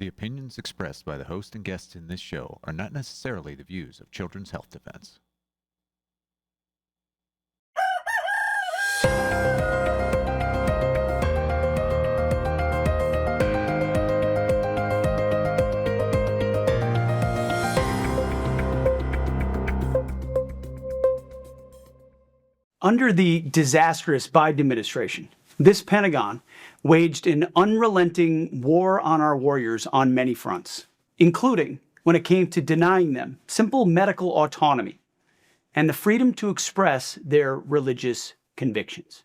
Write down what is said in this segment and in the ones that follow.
The opinions expressed by the host and guests in this show are not necessarily the views of Children's Health Defense. Under the disastrous Biden administration, this Pentagon waged an unrelenting war on our warriors on many fronts, including when it came to denying them simple medical autonomy and the freedom to express their religious convictions.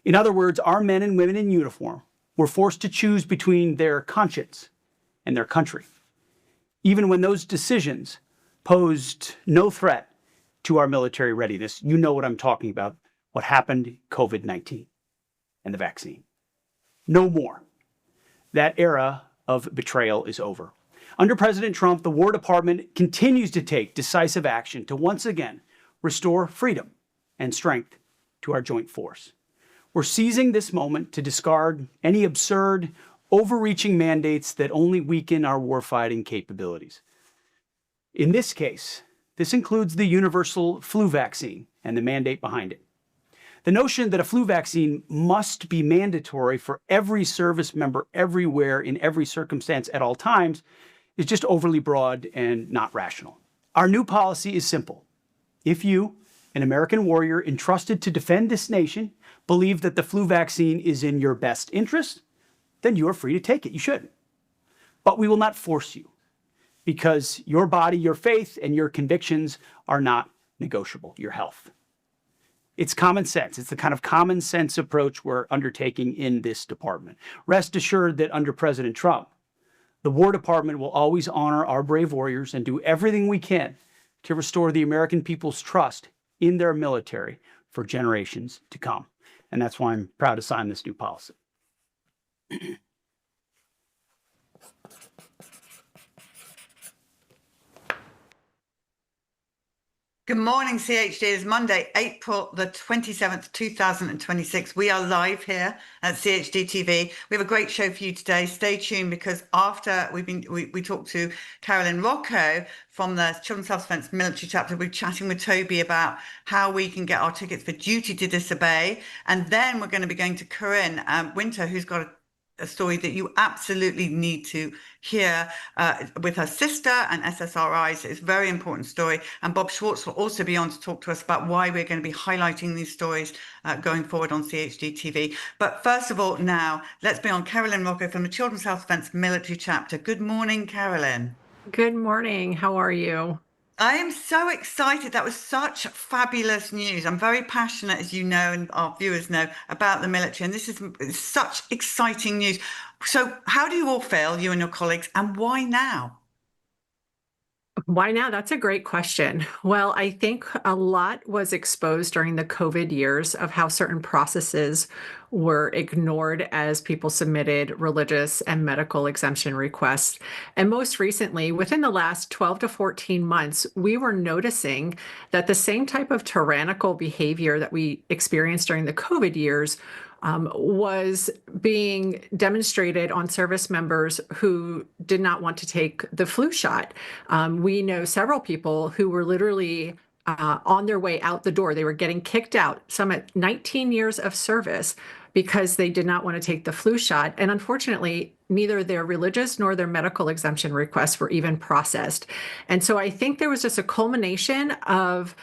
In other words, our men and women in uniform were forced to choose between their conscience and their country, even when those decisions posed no threat to our military readiness. You know what I'm talking about, what happened, COVID-19 and the vaccine. No more. That era of betrayal is over. Under President Trump, the War Department continues to take decisive action to once again restore freedom and strength to our joint force. We're seizing this moment to discard any absurd, overreaching mandates that only weaken our warfighting capabilities. In this case, this includes the universal flu vaccine and the mandate behind it. The notion that a flu vaccine must be mandatory for every service member everywhere in every circumstance at all times is just overly broad and not rational. Our new policy is simple. If you, an American warrior entrusted to defend this nation, believe that the flu vaccine is in your best interest, then you are free to take it. You should. But we will not force you, because your body, your faith, and your convictions are not negotiable, your health. It's common sense. It's the kind of common sense approach we're undertaking in this department. Rest assured that under President Trump, the War Department will always honor our brave warriors and do everything we can to restore the American people's trust in their military for generations to come. And that's why I'm proud to sign this new policy. Good morning, CHD. It's Monday, April the 27th, 2026. We are live here at CHD TV. We have a great show for you today. Stay tuned, because after we talked to Carolyn Rocco from the Children's Health Defense military chapter, we're chatting with Toby about how we can get our tickets for Duty to Disobey. And then we're going to be going to Carin Winter, who's got a story that you absolutely need to hear with her sister and SSRIs. It's a very important story. And Bob Schwartz will also be on to talk to us about why we're going to be highlighting these stories going forward on CHD TV. But first of all, now, let's be on Carolyn Rocco from the Children's Health Defense military chapter. Good morning, Carolyn. Good morning. How are you? I am so excited. That was such fabulous news. I'm very passionate, as you know, and our viewers know, about the military. And this is such exciting news. So how do you all feel, you and your colleagues, and why now? Why now? That's a great question. Well, I think a lot was exposed during the COVID years of how certain processes were ignored as people submitted religious and medical exemption requests. And most recently, within the last 12 to 14 months, we were noticing that the same type of tyrannical behavior that we experienced during the COVID years was being demonstrated on service members who did not want to take the flu shot. We know several people who were literally on their way out the door. They were getting kicked out, some at 19 years of service, because they did not want to take the flu shot. And unfortunately, neither their religious nor their medical exemption requests were even processed. And so I think there was just a culmination of,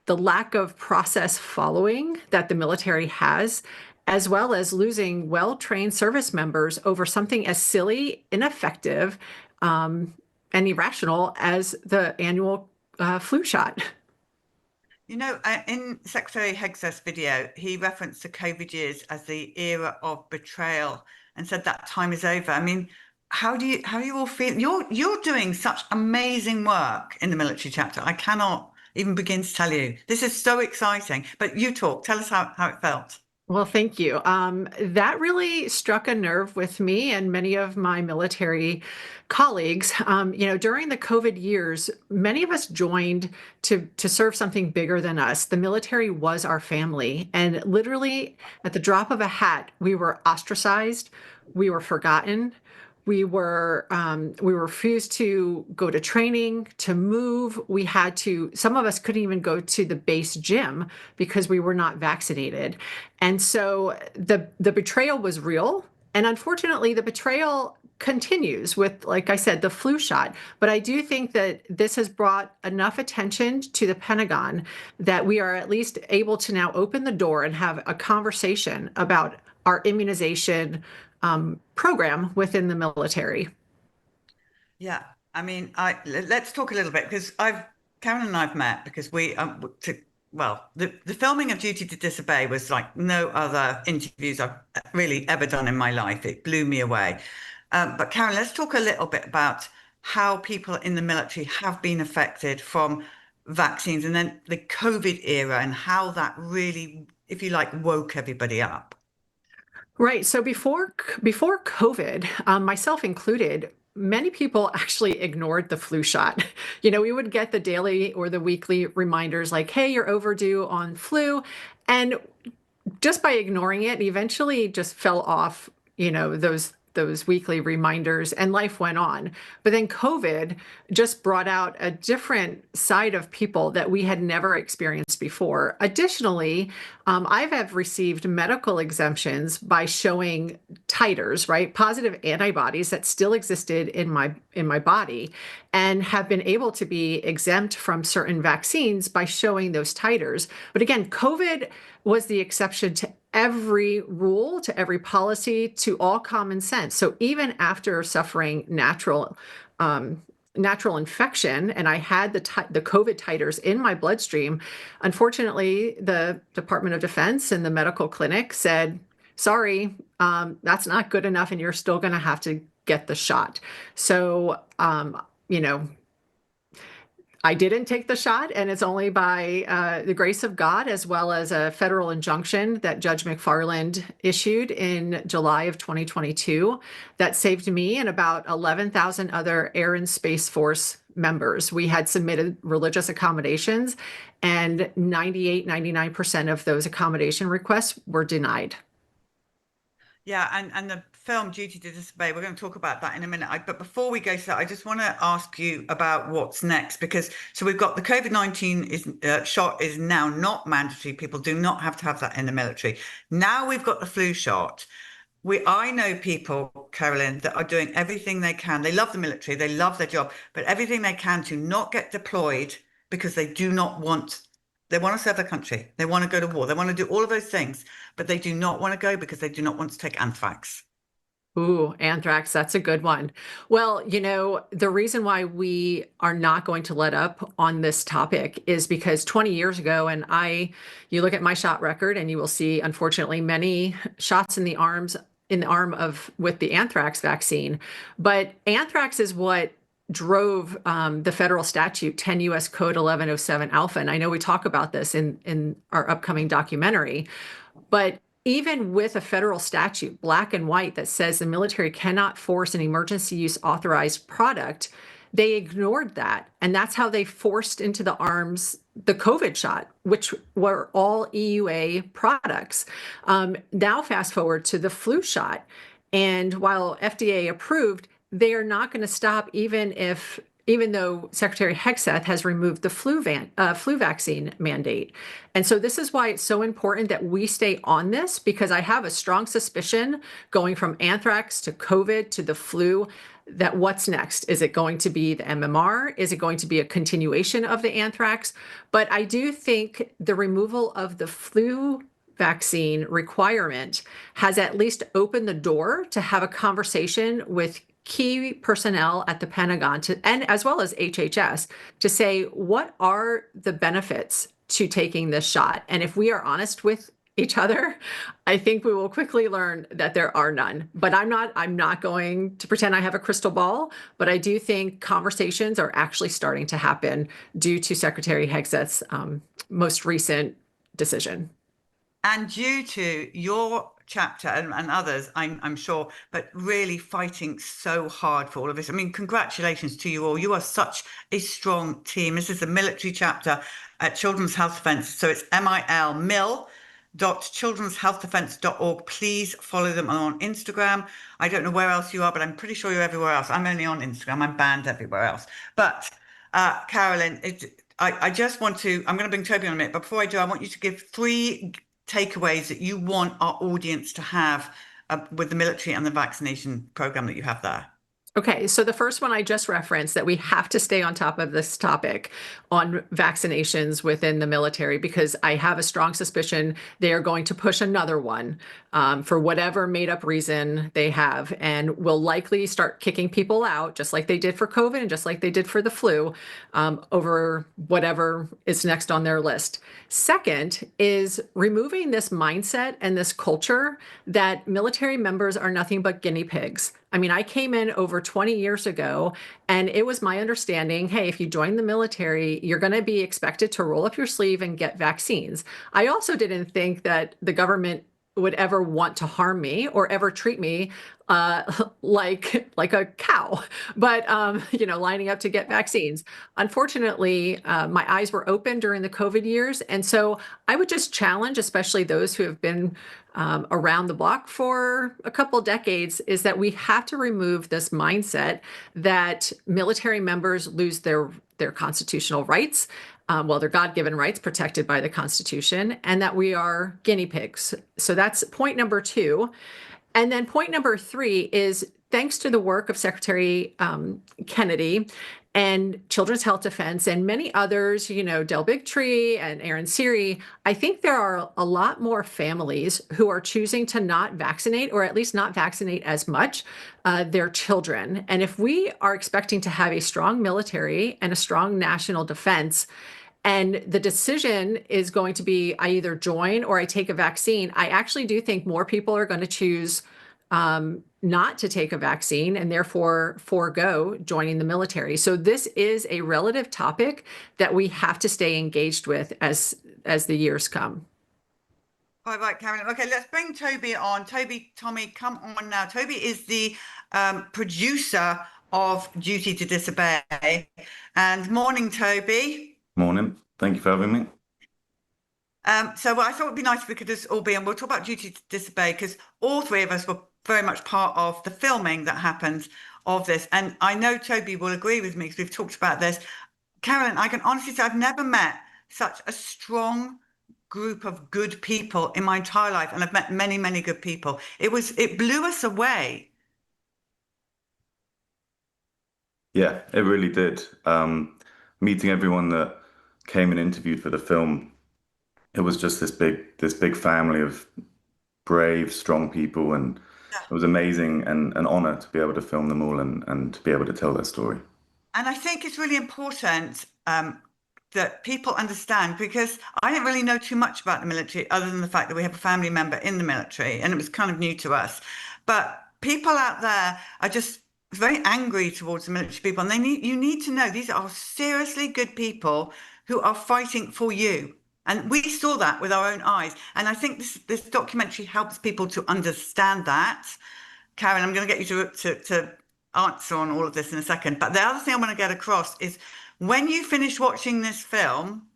the lack of process following that the military has, as well as losing well-trained service members over something as silly, ineffective, and irrational as the annual flu shot. In Secretary Hegseth's video, he referenced the COVID years as the era of betrayal and said that time is over. I mean, how do you all feel? You're doing such amazing work in the military chapter. I cannot even begin to tell you. This is so exciting. But you talk. Tell us how it felt. Well, thank you. That really struck a nerve with me and many of my military colleagues. During the COVID years, many of us joined to serve something bigger than us. The military was our family, and literally at the drop of a hat, we were ostracized, we were forgotten. We refused to go to training, to move. Some of us couldn't even go to the base gym because we were not vaccinated. And so the betrayal was real. And unfortunately, the betrayal continues with, like I said, the flu shot. But I do think that this has brought enough attention to the Pentagon that we are at least able to now open the door and have a conversation about our immunization program within the military. Yeah, I mean, let's talk a little bit because Carolyn and I've met because the filming of Duty to Disobey was like no other interviews I've really ever done in my life. It blew me away. But Carolyn, let's talk a little bit about how people in the military have been affected from vaccines and then the COVID era and how that really, if you like, woke everybody up. Right. So before COVID, myself included, many people actually ignored the flu shot. We would get the daily or the weekly reminders like, "Hey, you're overdue on flu," and just by ignoring it, eventually just fell off. Those weekly reminders, and life went on. But then COVID just brought out a different side of people that we had never experienced before. Additionally, I have received medical exemptions by showing titers, right? Positive antibodies that still existed in my body, and have been able to be exempt from certain vaccines by showing those titers. But again, COVID was the exception to every rule, to every policy, to all common sense. So even after suffering natural infection, and I had the COVID titers in my bloodstream, unfortunately, the Department of Defense and the medical clinic said, "Sorry, that's not good enough, and you're still going to have to get the shot." So, I didn't take the shot, and it's only by the grace of God, as well as a federal injunction that Judge McFarland issued in July of 2022, that saved me and about 11,000 other Air and Space Force members. We had submitted religious accommodations, and 99% of those accommodation requests were denied. Yeah, and the film Duty to Disobey, we're going to talk about that in a minute. But before we go to that, I just want to ask you about what's next, because we've got the COVID-19 shot is now not mandatory. People do not have to have that in the military. Now we've got the flu shot. I know people, Carolyn, that are doing everything they can. They love the military, they love their job, but everything they can to not get deployed because they want to serve their country. They want to go to war. They want to do all of those things, but they do not want to go because they do not want to take anthrax. Ooh, anthrax, that's a good one. Well, the reason why we are not going to let up on this topic is because 20 years ago, and you look at my shot record and you will see, unfortunately, many shots in the arm with the anthrax vaccine. But anthrax is what drove the federal statute 10 U.S. Code 1107 Alpha. And I know we talk about this in our upcoming documentary, but even with a federal statute, black and white, that says the military cannot force an emergency use authorized product, they ignored that. And that's how they forced into the arms the COVID shot, which were all EUA products. Now fast forward to the flu shot. And while FDA approved, they are not going to stop even though Secretary Hegseth has removed the flu vaccine mandate. And so this is why it's so important that we stay on this, because I have a strong suspicion, going from anthrax to COVID to the flu, that what's next? Is it going to be the MMR? Is it going to be a continuation of the anthrax? But I do think the removal of the flu vaccine requirement has at least opened the door to have a conversation with key personnel at the Pentagon and as well as HHS to say, what are the benefits to taking this shot? And if we are honest with each other, I think we will quickly learn that there are none. But I'm not going to pretend I have a crystal ball, but I do think conversations are actually starting to happen due to Secretary Hegseth's most recent decision. And due to your chapter and others, I'm sure, but really fighting so hard for all of this. I mean, congratulations to you all. You are such a strong team. This is the military chapter at Children's Health Defence. So it's mil.childrenshealthdefence.org. Please follow them on Instagram. I don't know where else you are, but I'm pretty sure you're everywhere else. I'm only on Instagram. I'm banned everywhere else. But Carolyn, I just want to, I'm going to bring Toby on a minute, but before I do, I want you to give 3 takeaways that you want our audience to have with the military and the vaccination program that you have there. Okay, so the first one I just referenced, that we have to stay on top of this topic on vaccinations within the military, because I have a strong suspicion they are going to push another one for whatever made up reason they have, and will likely start kicking people out, just like they did for COVID and just like they did for the flu, over whatever is next on their list. Second is removing this mindset and this culture that military members are nothing but guinea pigs. I mean, I came in over 20 years ago, and it was my understanding, hey, if you join the military, you're going to be expected to roll up your sleeve and get vaccines. I also didn't think that the government would ever want to harm me or ever treat me like a cow, but lining up to get vaccines. Unfortunately, my eyes were open during the COVID years, and so I would just challenge, especially those who have been around the block for a couple decades, is that we have to remove this mindset that military members lose their constitutional rights. Their God-given rights protected by the Constitution, and that we are guinea pigs. So that's point number 2. And then point number 3 is, thanks to the work of Secretary Kennedy and Children's Health Defense and many others, Del Bigtree and Aaron Siri, I think there are a lot more families who are choosing to not vaccinate, or at least not vaccinate as much, their children. And if we are expecting to have a strong military and a strong national defense, and the decision is going to be, I either join or I take a vaccine, I actually do think more people are going to choose not to take a vaccine and therefore forego joining the military. So this is a relative topic that we have to stay engaged with as the years come. All right, Carolyn. Okay, let's bring Toby on. Tommey, come on now. Toby is the producer of Duty to Disobey. And morning, Toby. Morning. Thank you for having me. So I thought it'd be nice if we could just all be, and we'll talk about Duty to Disobey, because all 3 of us were very much part of the filming that happened of this. And I know Toby will agree with me because we've talked about this. Carolyn, I can honestly say I've never met such a strong group of good people in my entire life, and I've met many, many good people. It blew us away. Yeah, it really did. Meeting everyone that came and interviewed for the film, it was just this big family of brave, strong people, and it was amazing and an honor to be able to film them all and to be able to tell their story. And I think it's really important that people understand, because I didn't really know too much about the military other than the fact that we have a family member in the military, and it was kind of new to us. But people out there are just very angry towards the military people, and you need to know these are seriously good people who are fighting for you. And we saw that with our own eyes. And I think this documentary helps people to understand that. Karen, I'm going to get you to answer on all of this in a second. But the other thing I want to get across is, when you finish watching this film,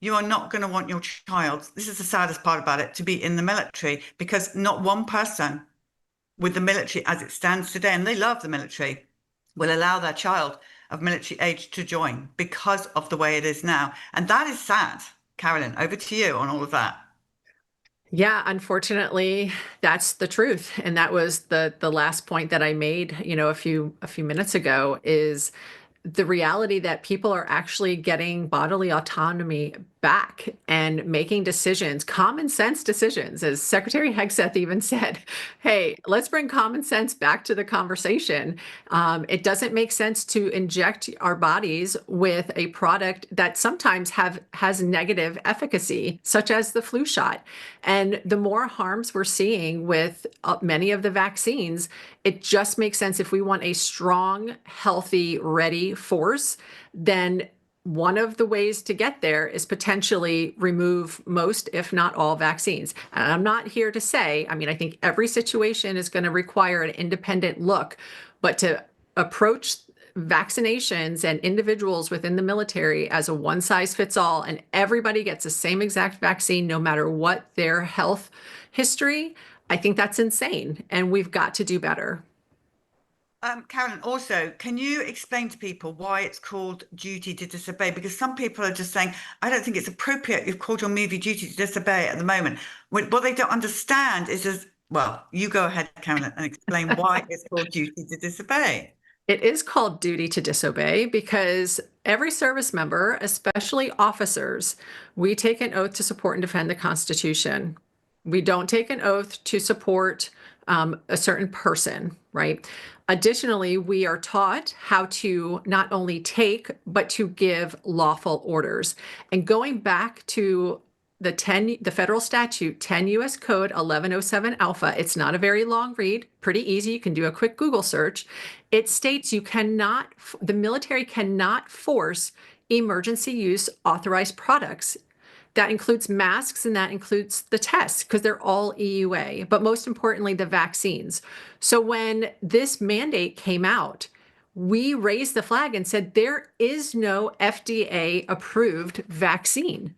you are not going to want your child, this is the saddest part about it, to be in the military, because not one person with the military as it stands today, and they love the military, will allow their child of military age to join because of the way it is now. And that is sad. Carolyn, over to you on all of that. Yeah, unfortunately, that's the truth. And that was the last point that I made, a few minutes ago, is the reality that people are actually getting bodily autonomy back and making decisions, common sense decisions. As Secretary Hegseth even said, hey, let's bring common sense back to the conversation. It doesn't make sense to inject our bodies with a product that sometimes has negative efficacy, such as the flu shot. And the more harms we're seeing with many of the vaccines, it just makes sense, if we want a strong, healthy, ready force, then one of the ways to get there is potentially remove most, if not all, vaccines. And I'm not here to say, I mean, I think every situation is going to require an independent look, but to approach vaccinations and individuals within the military as a one size fits all, and everybody gets the same exact vaccine no matter what their health history, I think that's insane. And we've got to do better. Carolyn, also, can you explain to people why it's called Duty to Disobey? Because some people are just saying, I don't think it's appropriate. You've called your movie Duty to Disobey at the moment. What they don't understand is, well, you go ahead, Carolyn, and explain why it's called Duty to Disobey. It is called duty to disobey because every service member, especially officers, we take an oath to support and defend the Constitution. We don't take an oath to support a certain person, right? Additionally, we are taught how to not only take, but to give lawful orders. And going back to the federal statute 10 U.S. Code 1107 Alpha, it's not a very long read, pretty easy. You can do a quick Google search. It states the military cannot force emergency use authorized products. That includes masks and that includes the tests because they're all EUA, but most importantly, the vaccines. So when this mandate came out, we raised the flag and said there is no FDA approved vaccine.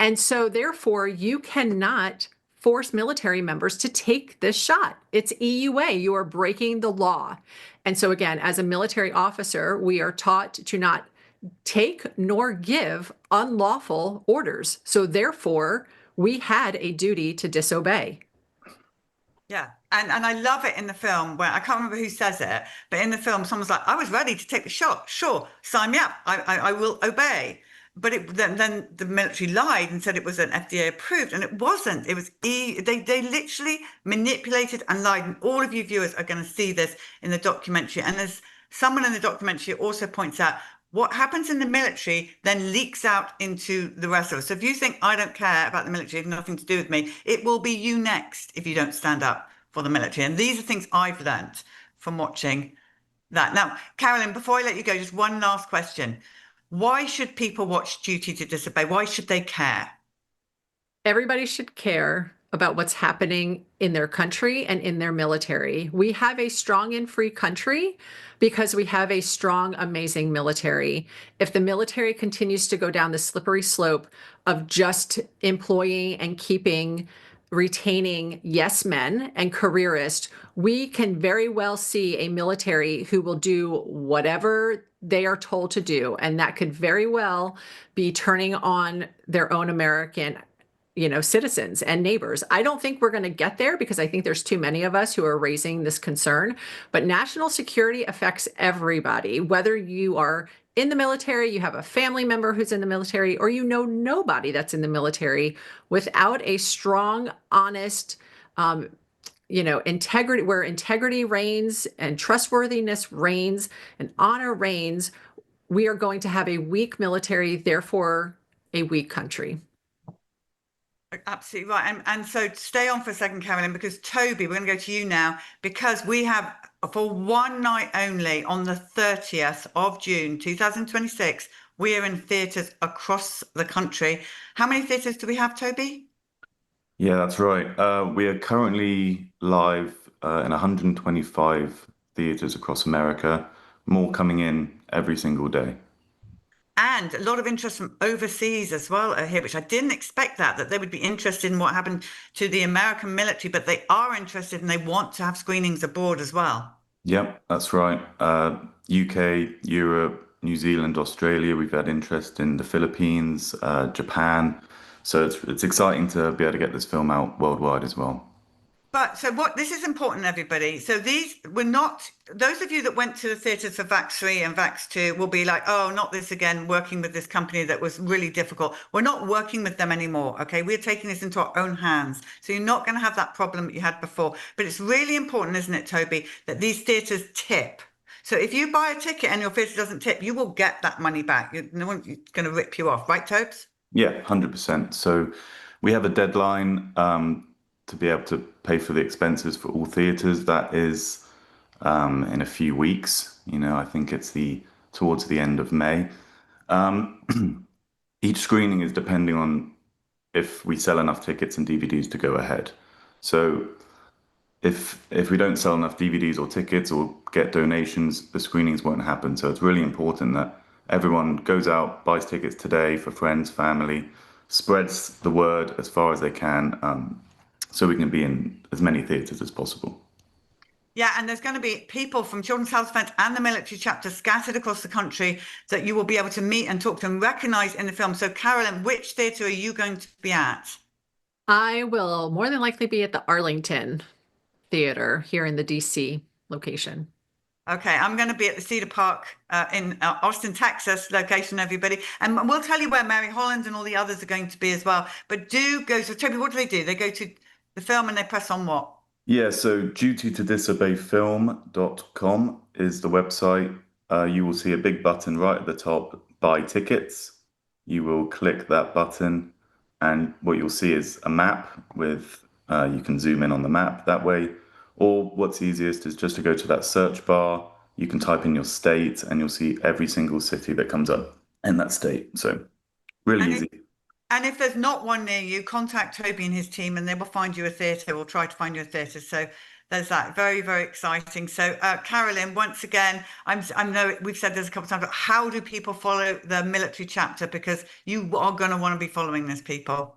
And so therefore, you cannot force military members to take this shot. It's EUA. You are breaking the law. And so again, as a military officer, we are taught to not take nor give unlawful orders. So therefore, we had a duty to disobey. Yeah. And I love it in the film where I can't remember who says it, but in the film, someone's like, I was ready to take the shot. Sure, sign me up. I will obey. But then the military lied and said it was an FDA approved, and it wasn't. It was they literally manipulated and lied. And all of you viewers are going to see this in the documentary. And there's someone in the documentary also points out what happens in the military then leaks out into the rest of us. So if you think I don't care about the military, it's nothing to do with me, it will be you next if you don't stand up for the military. And these are things I've learned from watching that. Now, Carolyn, before I let you go, just one last question. Why should people watch Duty to Disobey? Why should they care? Everybody should care about what's happening in their country and in their military. We have a strong and free country because we have a strong, amazing military. If the military continues to go down the slippery slope of just employing and retaining yes men and careerists, we can very well see a military who will do whatever they are told to do. And that could very well be turning on their own American, citizens and neighbors. I don't think we're going to get there because I think there's too many of us who are raising this concern. But national security affects everybody, whether you are in the military, you have a family member who's in the military, or nobody that's in the military. Without a strong, honest, integrity, where integrity reigns and trustworthiness reigns and honor reigns, we are going to have a weak military, therefore a weak country. Absolutely right. And so stay on for a second, Carolyn, because Toby, we're going to go to you now, because we have for one night only on the 30th of June, 2026, we are in theatres across the country. How many theatres do we have, Toby? Yeah, that's right. We are currently live in 125 theatres across America, more coming in every single day. And a lot of interest from overseas as well here, which I didn't expect that they would be interested in what happened to the American military, but they are interested and they want to have screenings abroad as well. Yep, that's right. UK, Europe, New Zealand, Australia, we've had interest in the Philippines, Japan. So it's exciting to be able to get this film out worldwide as well. But so this is important, everybody. So those of you that went to the theatres for Vax 3 and Vax 2 will be like, oh, not this again, working with this company that was really difficult. We're not working with them anymore, okay? We're taking this into our own hands. So you're not going to have that problem that you had before. But it's really important, isn't it, Toby, that these theatres tip. So if you buy a ticket and your theatre doesn't tip, you will get that money back. No one's going to rip you off, right, Tobes? Yeah, 100%. So we have a deadline to be able to pay for the expenses for all theatres. That is in a few weeks. I think it's towards the end of May. Each screening is depending on if we sell enough tickets and DVDs to go ahead. So if we don't sell enough DVDs or tickets or get donations, the screenings won't happen. So it's really important that everyone goes out, buys tickets today for friends, family, spreads the word as far as they can, so we can be in as many theaters as possible. Yeah, and there's going to be people from Children's Health Defence and the military chapter scattered across the country that you will be able to meet and talk to and recognise in the film. So, Carolyn, which theatre are you going to be at? I will more than likely be at the Arlington Theater here in the DC location. Okay, I'm going to be at the Cedar Park in Austin, Texas location, everybody. And we'll tell you where Mary Holland and all the others are going to be as well. But do go. So, Toby, what do? They go to the film and they press on what? Yeah, so dutytodisobeyfilm.com is the website. You will see a big button right at the top, buy tickets. You will click that button, and what you'll see is a map with, you can zoom in on the map that way. Or what's easiest is just to go to that search bar. You can type in your state, and you'll see every single city that comes up in that state. So really easy. And if there's not one near you, contact Toby and his team and they will find you a theatre or try to find you a theatre. So there's that. Very, very exciting. So Carolyn, once again, I know we've said this a couple of times, but how do people follow the military chapter? Because you are going to want to be following this, people.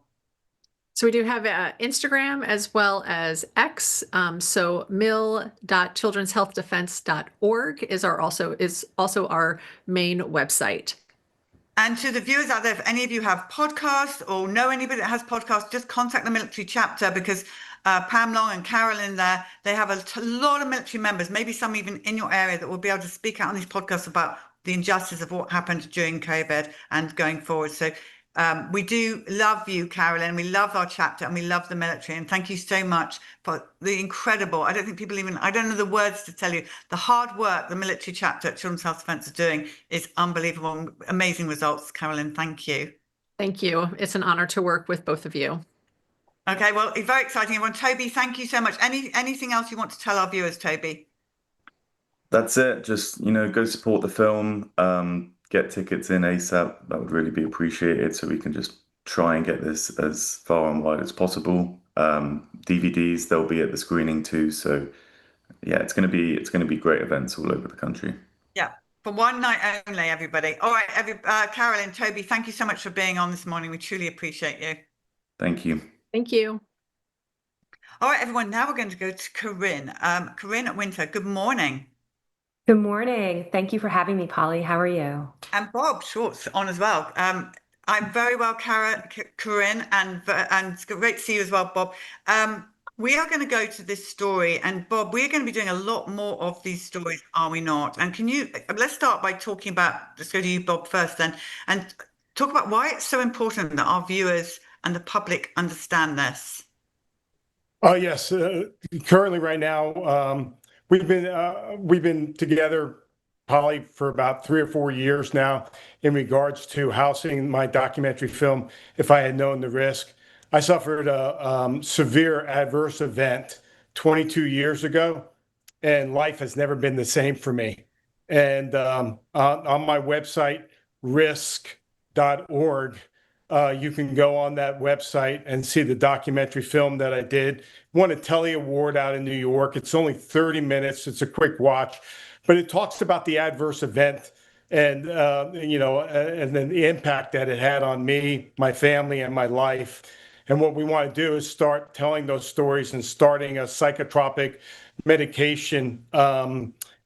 So we do have Instagram as well as X. So mil.childrenshealthdefense.org is also our main website. And to the viewers out there, if any of you have podcasts or know anybody that has podcasts, just contact the military chapter because Pam Long and Carolyn there, they have a lot of military members, maybe some even in your area that will be able to speak out on these podcasts about the injustice of what happened during COVID and going forward. So we do love you, Carolyn. We love our chapter and we love the military. And thank you so much for the incredible, I don't know the words to tell you, the hard work the military chapter at Children's Health Defence are doing is unbelievable. Amazing results, Carolyn. Thank you. Thank you. It's an honor to work with both of you. Okay, well, it's very exciting, everyone. Toby, thank you so much. Anything else you want to tell our viewers, Toby? That's it. Just, go support the film. Get tickets in ASAP. That would really be appreciated so we can just try and get this as far and wide as possible. DVDs, they'll be at the screening too. So yeah, it's going to be great events all over the country. Yeah, for one night only, everybody. All right, Carolyn, Toby, thank you so much for being on this morning. We truly appreciate you. Thank you. Thank you. All right, everyone, now we're going to go to Carin. Carin Winter, good morning. Good morning. Thank you for having me, Polly. How are you? And Bob Schwartz on as well. I'm very well, Carin, and it's great to see you as well, Bob. We are going to go to this story, and Bob, we're going to be doing a lot more of these stories, are we not? And let's start by talking about, let's go to you, Bob, first then, and talk about why it's so important that our viewers and the public understand this. Oh, yes. Currently, right now, we've been together, Polly, for about 3 or 4 years now in regards to housing my documentary film, If I Had Known the Risk. I suffered a severe adverse event 22 years ago, and life has never been the same for me. And on my website, risk.org, you can go on that website and see the documentary film that I did. Won a Telly Award out in New York. It's only 30 minutes. It's a quick watch, but it talks about the adverse event and and then the impact that it had on me, my family, and my life. And what we want to do is start telling those stories and starting a psychotropic medication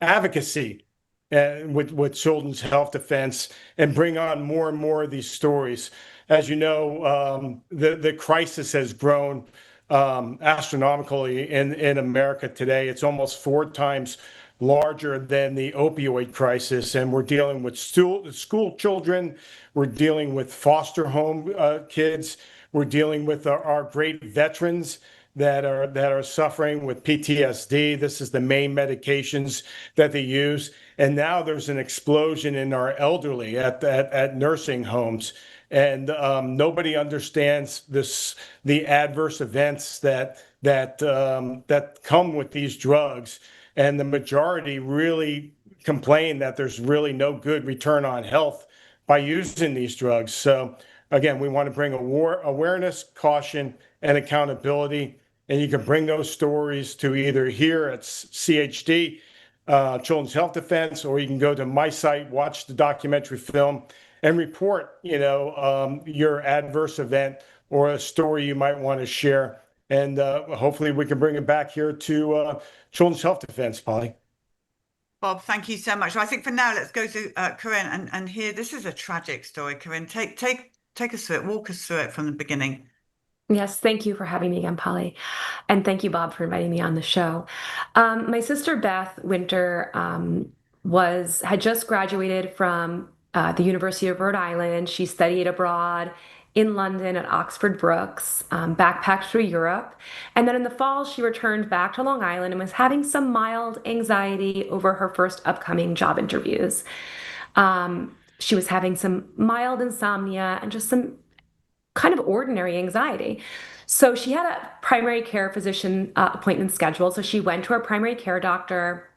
advocacy with Children's Health Defense and bring on more and more of these stories. As you know, the crisis has grown astronomically in America today. It's almost 4 times larger than the opioid crisis, and we're dealing with school children. We're dealing with foster home kids. We're dealing with our great veterans that are suffering with PTSD. This is the main medications that they use, and now there's an explosion in our elderly at nursing homes. And nobody understands the adverse events that come with these drugs, and the majority really complain that there's really no good return on health by using these drugs. So again, we want to bring awareness, caution, and accountability. And you can bring those stories to either here at CHD, Children's Health Defense, or you can go to my site, watch the documentary film, and report, your adverse event or a story you might want to share. And hopefully we can bring it back here to Children's Health Defense, Polly. Bob, thank you so much. So I think for now, let's go to Carin and hear. This is a tragic story. Carin, take us through it. Walk us through it from the beginning. Yes, thank you for having me again, Polly. And thank you, Bob, for inviting me on the show. My sister, Beth Winter, had just graduated from the University of Rhode Island. She studied abroad in London at Oxford Brookes, backpacked through Europe. And then in the fall, she returned back to Long Island and was having some mild anxiety over her first upcoming job interviews. She was having some mild insomnia and just some kind of ordinary anxiety. So she had a primary care physician appointment scheduled. So she went to her primary care doctor.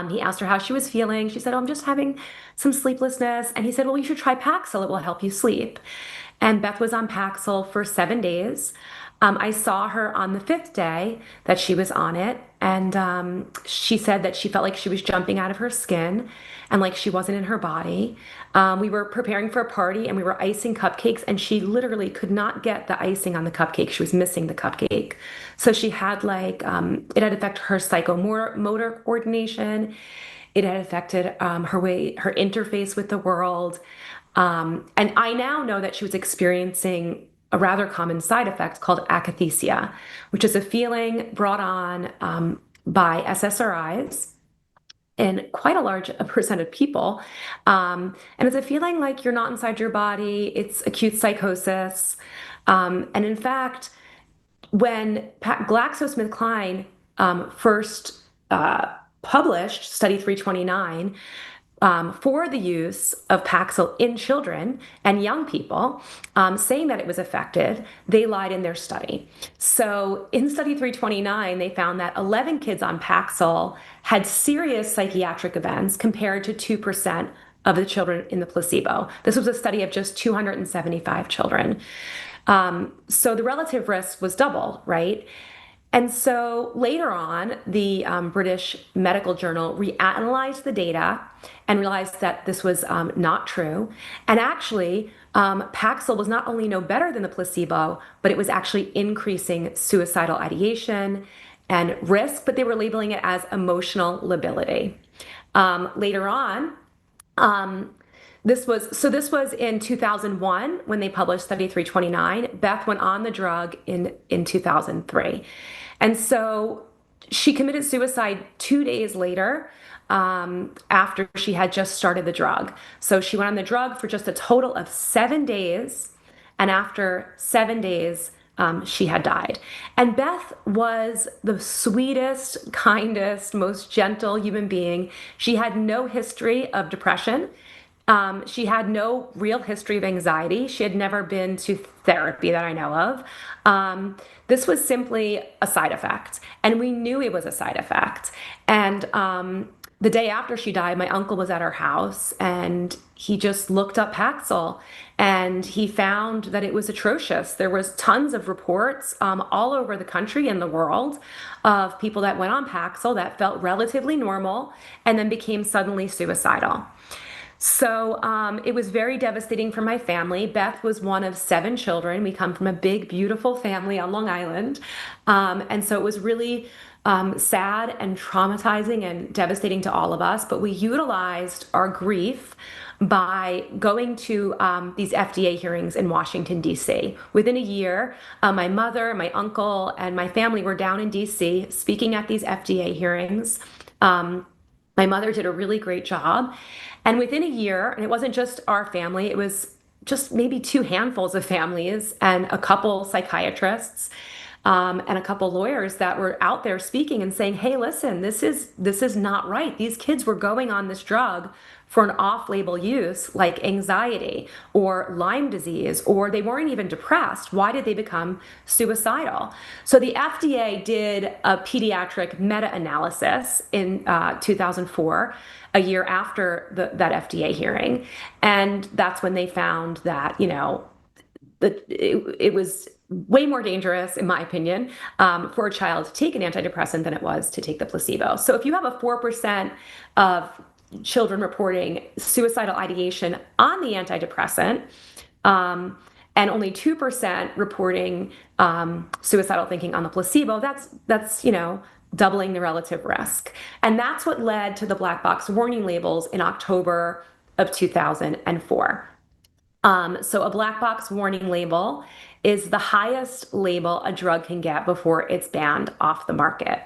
He asked her how she was feeling. She said, "Oh, I'm just having some sleeplessness." And he said, "Well, you should try Paxil. It will help you sleep." And Beth was on Paxil for 7 days. I saw her on the 5th day that she was on it. And she said that she felt like she was jumping out of her skin and like she wasn't in her body. We were preparing for a party and we were icing cupcakes, and she literally could not get the icing on the cupcake. She was missing the cupcake. So she had it had affected her psychomotor coordination. It had affected her interface with the world. And I now know that she was experiencing a rather common side effect called akathisia, which is a feeling brought on by SSRIs in quite a large percent of people. And it's a feeling like you're not inside your body. It's acute psychosis. And in fact, when GlaxoSmithKline first published Study 329, for the use of Paxil in children and young people, saying that it was effective, they lied in their study. So in Study 329, they found that 11 kids on Paxil had serious psychiatric events compared to 2% of the children in the placebo. This was a study of just 275 children. So the relative risk was double, right? And so later on, the British Medical Journal reanalyzed the data and realized that this was not true. And actually, Paxil was not only no better than the placebo, but it was actually increasing suicidal ideation and risk, but they were labeling it as emotional lability. Later on, this was in 2001 when they published Study 329. Beth went on the drug in 2003. And so she committed suicide 2 days later after she had just started the drug. So she went on the drug for just a total of 7 days. And after 7 days, she had died. And Beth was the sweetest, kindest, most gentle human being. She had no history of depression. She had no real history of anxiety. She had never been to therapy that I know of. This was simply a side effect, and we knew it was a side effect. And the day after she died, my uncle was at her house, and he just looked up Paxil, and he found that it was atrocious. There was tons of reports all over the country and the world of people that went on Paxil that felt relatively normal and then became suddenly suicidal. So it was very devastating for my family. Beth was one of 7 children. We come from a big, beautiful family on Long Island. And so it was really sad and traumatizing and devastating to all of us. But we utilized our grief by going to these FDA hearings in Washington, D.C. Within a year, my mother, my uncle, and my family were down in D.C. speaking at these FDA hearings. My mother did a really great job. And within a year, and it wasn't just our family, it was just maybe 2 handfuls of families and a couple psychiatrists. and a couple lawyers that were out there speaking and saying, hey, listen, this is not right. These kids were going on this drug for an off-label use like anxiety or Lyme disease, or they weren't even depressed. Why did they become suicidal? So the FDA did a pediatric meta-analysis in 2004, a year after that FDA hearing. And that's when they found that, that it was way more dangerous, in my opinion, for a child to take an antidepressant than it was to take the placebo. So if you have a 4% of children reporting suicidal ideation on the antidepressant, and only 2% reporting suicidal thinking on the placebo, that's doubling the relative risk. And that's what led to the black box warning labels in October of 2004. So a black box warning label is the highest label a drug can get before it's banned off the market.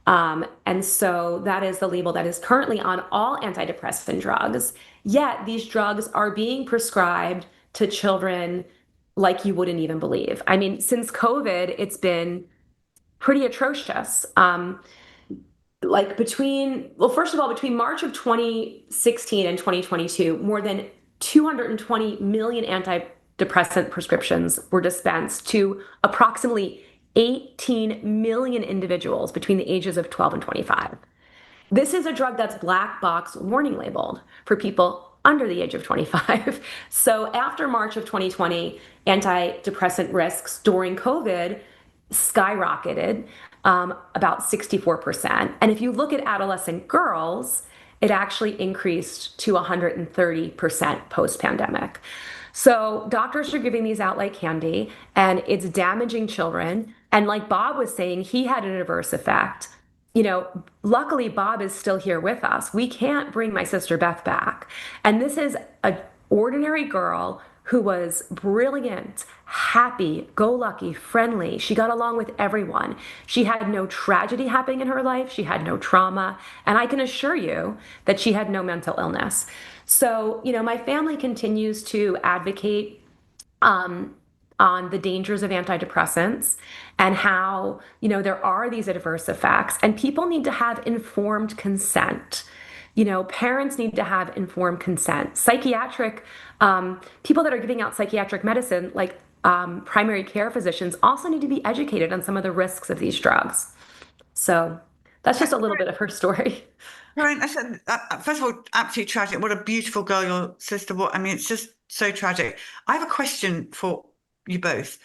And so that is the label that is currently on all antidepressant drugs. Yet these drugs are being prescribed to children like you wouldn't even believe. I mean, since COVID, it's been pretty atrocious. First of all, between March of 2016 and 2022, more than 220 million antidepressant prescriptions were dispensed to approximately 18 million individuals between the ages of 12 and 25. This is a drug that's black box warning labeled for people under the age of 25. So after March of 2020, antidepressant risks during COVID skyrocketed about 64%. And if you look at adolescent girls, it actually increased to 130% post-pandemic. So doctors are giving these out like candy, and it's damaging children. And like Bob was saying, he had an adverse effect. Luckily, Bob is still here with us. We can't bring my sister Beth back. And this is an ordinary girl who was brilliant, happy, go lucky, friendly. She got along with everyone. She had no tragedy happening in her life. She had no trauma. And I can assure you that she had no mental illness. So, my family continues to advocate on the dangers of antidepressants and how, there are these adverse effects, and people need to have informed consent. Parents need to have informed consent. Psychiatric, people that are giving out psychiatric medicine, like primary care physicians, also need to be educated on some of the risks of these drugs. So that's just a little bit of her story. Carin, I said, first of all, absolutely tragic. What a beautiful girl, your sister. It's just so tragic. I have a question for you both.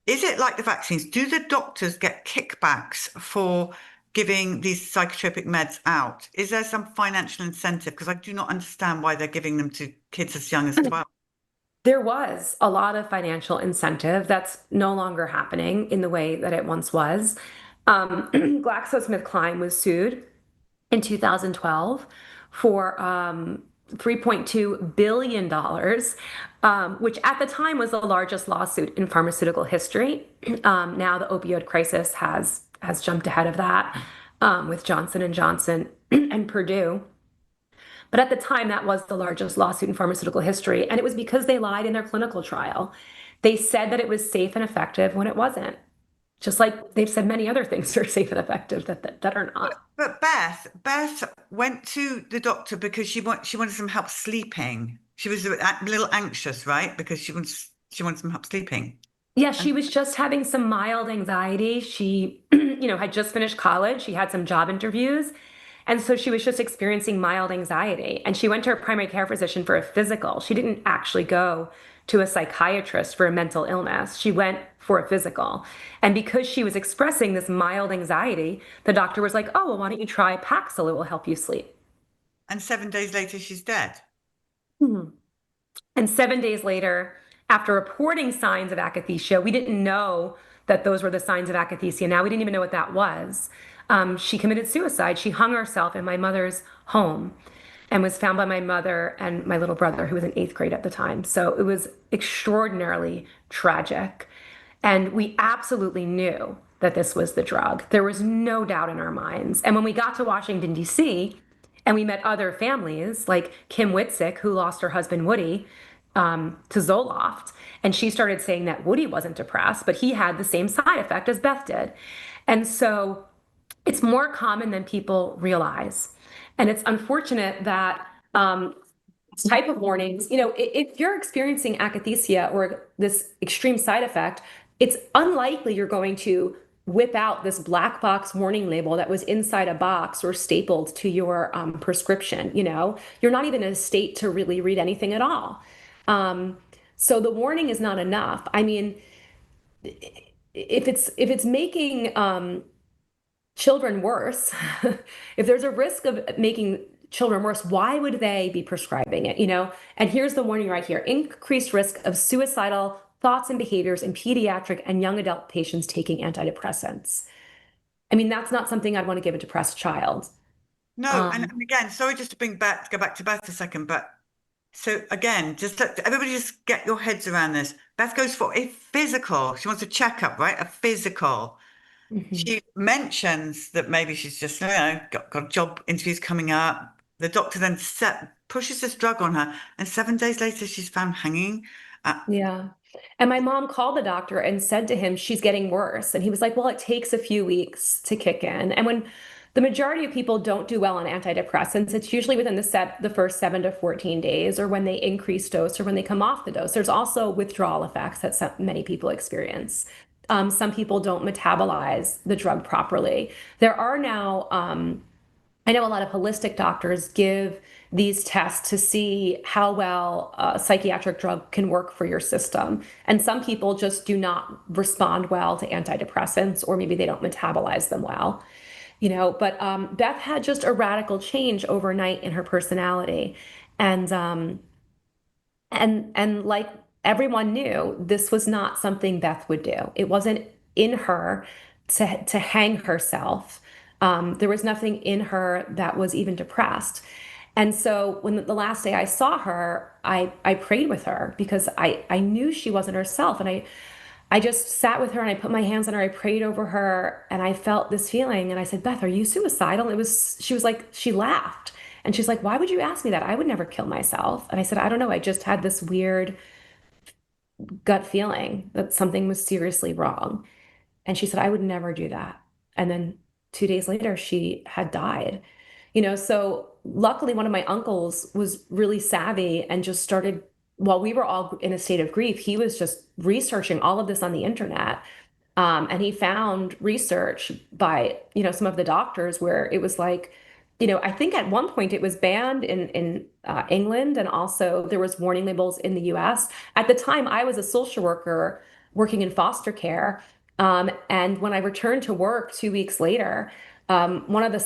Is it like the vaccines? Do the doctors get kickbacks for giving these psychotropic meds out? Is there some financial incentive? Because I do not understand why they're giving them to kids as young as 12. There was a lot of financial incentive that's no longer happening in the way that it once was. GlaxoSmithKline was sued in 2012 for $3.2 billion, which at the time was the largest lawsuit in pharmaceutical history. Now the opioid crisis has jumped ahead of that with Johnson & Johnson and Purdue. But at the time, that was the largest lawsuit in pharmaceutical history, and it was because they lied in their clinical trial. They said that it was safe and effective when it wasn't. Just like they've said many other things are safe and effective that are not. But Beth went to the doctor because she wanted some help sleeping. She was a little anxious, right? Because she wanted some help sleeping. Yeah, she was just having some mild anxiety. She, had just finished college. She had some job interviews. And so she was just experiencing mild anxiety. And she went to her primary care physician for a physical. She didn't actually go to a psychiatrist for a mental illness. She went for a physical. And because she was expressing this mild anxiety, the doctor was like, oh, well, why don't you try Paxil? It will help you sleep. And 7 days later, she's dead. Mm-hmm. And 7 days later, after reporting signs of akathisia, we didn't know that those were the signs of akathisia. Now we didn't even know what that was. She committed suicide. She hung herself in my mother's home and was found by my mother and my little brother, who was in 8th grade at the time. So it was extraordinarily tragic. And we absolutely knew that this was the drug. There was no doubt in our minds. And when we got to Washington, D.C., and we met other families like Kim Whitsick, who lost her husband, Woody, to Zoloft, and she started saying that Woody wasn't depressed, but he had the same side effect as Beth did. And so it's more common than people realize. And it's unfortunate that type of warnings, if you're experiencing akathisia or this extreme side effect, it's unlikely you're going to whip out this black box warning label that was inside a box or stapled to your prescription. You're not even in a state to really read anything at all. So the warning is not enough. I mean, if it's making children worse, if there's a risk of making children worse, why would they be prescribing it? And here's the warning right here: increased risk of suicidal thoughts and behaviors in pediatric and young adult patients taking antidepressants. I mean, that's not something I'd want to give a depressed child. No, and again, sorry, just to go back to Beth a second, but so again, just everybody just get your heads around this. Beth goes for a physical. She wants a checkup, right? A physical. She mentions that maybe she's just, got job interviews coming up. The doctor then pushes this drug on her, and 7 days later, she's found hanging. Yeah. And my mom called the doctor and said to him, she's getting worse. And he was like, well, it takes a few weeks to kick in. And when the majority of people don't do well on antidepressants, it's usually within the first 7 to 14 days, or when they increase dose or when they come off the dose. There's also withdrawal effects that many people experience. Some people don't metabolize the drug properly. There are now, I know a lot of holistic doctors give these tests to see how well a psychiatric drug can work for your system. And some people just do not respond well to antidepressants, or maybe they don't metabolize them well. But Beth had just a radical change overnight in her personality. And like everyone knew, this was not something Beth would do. It wasn't in her to hang herself. There was nothing in her that was even depressed. And so when the last day I saw her, I prayed with her because I knew she wasn't herself. And I just sat with her and I put my hands on her. I prayed over her and I felt this feeling. And I said, Beth, are you suicidal? She was like, she laughed. And she's like, why would you ask me that? I would never kill myself. And I said, I don't know. I just had this weird gut feeling that something was seriously wrong. And she said, I would never do that. And then 2 days later, she had died. So luckily, one of my uncles was really savvy and just started, while we were all in a state of grief, he was just researching all of this on the internet. And he found research by, some of the doctors where it was like, I think at one point it was banned in England, and also there was warning labels in the US. At the time, I was a social worker working in foster care. And when I returned to work 2 weeks later, one of the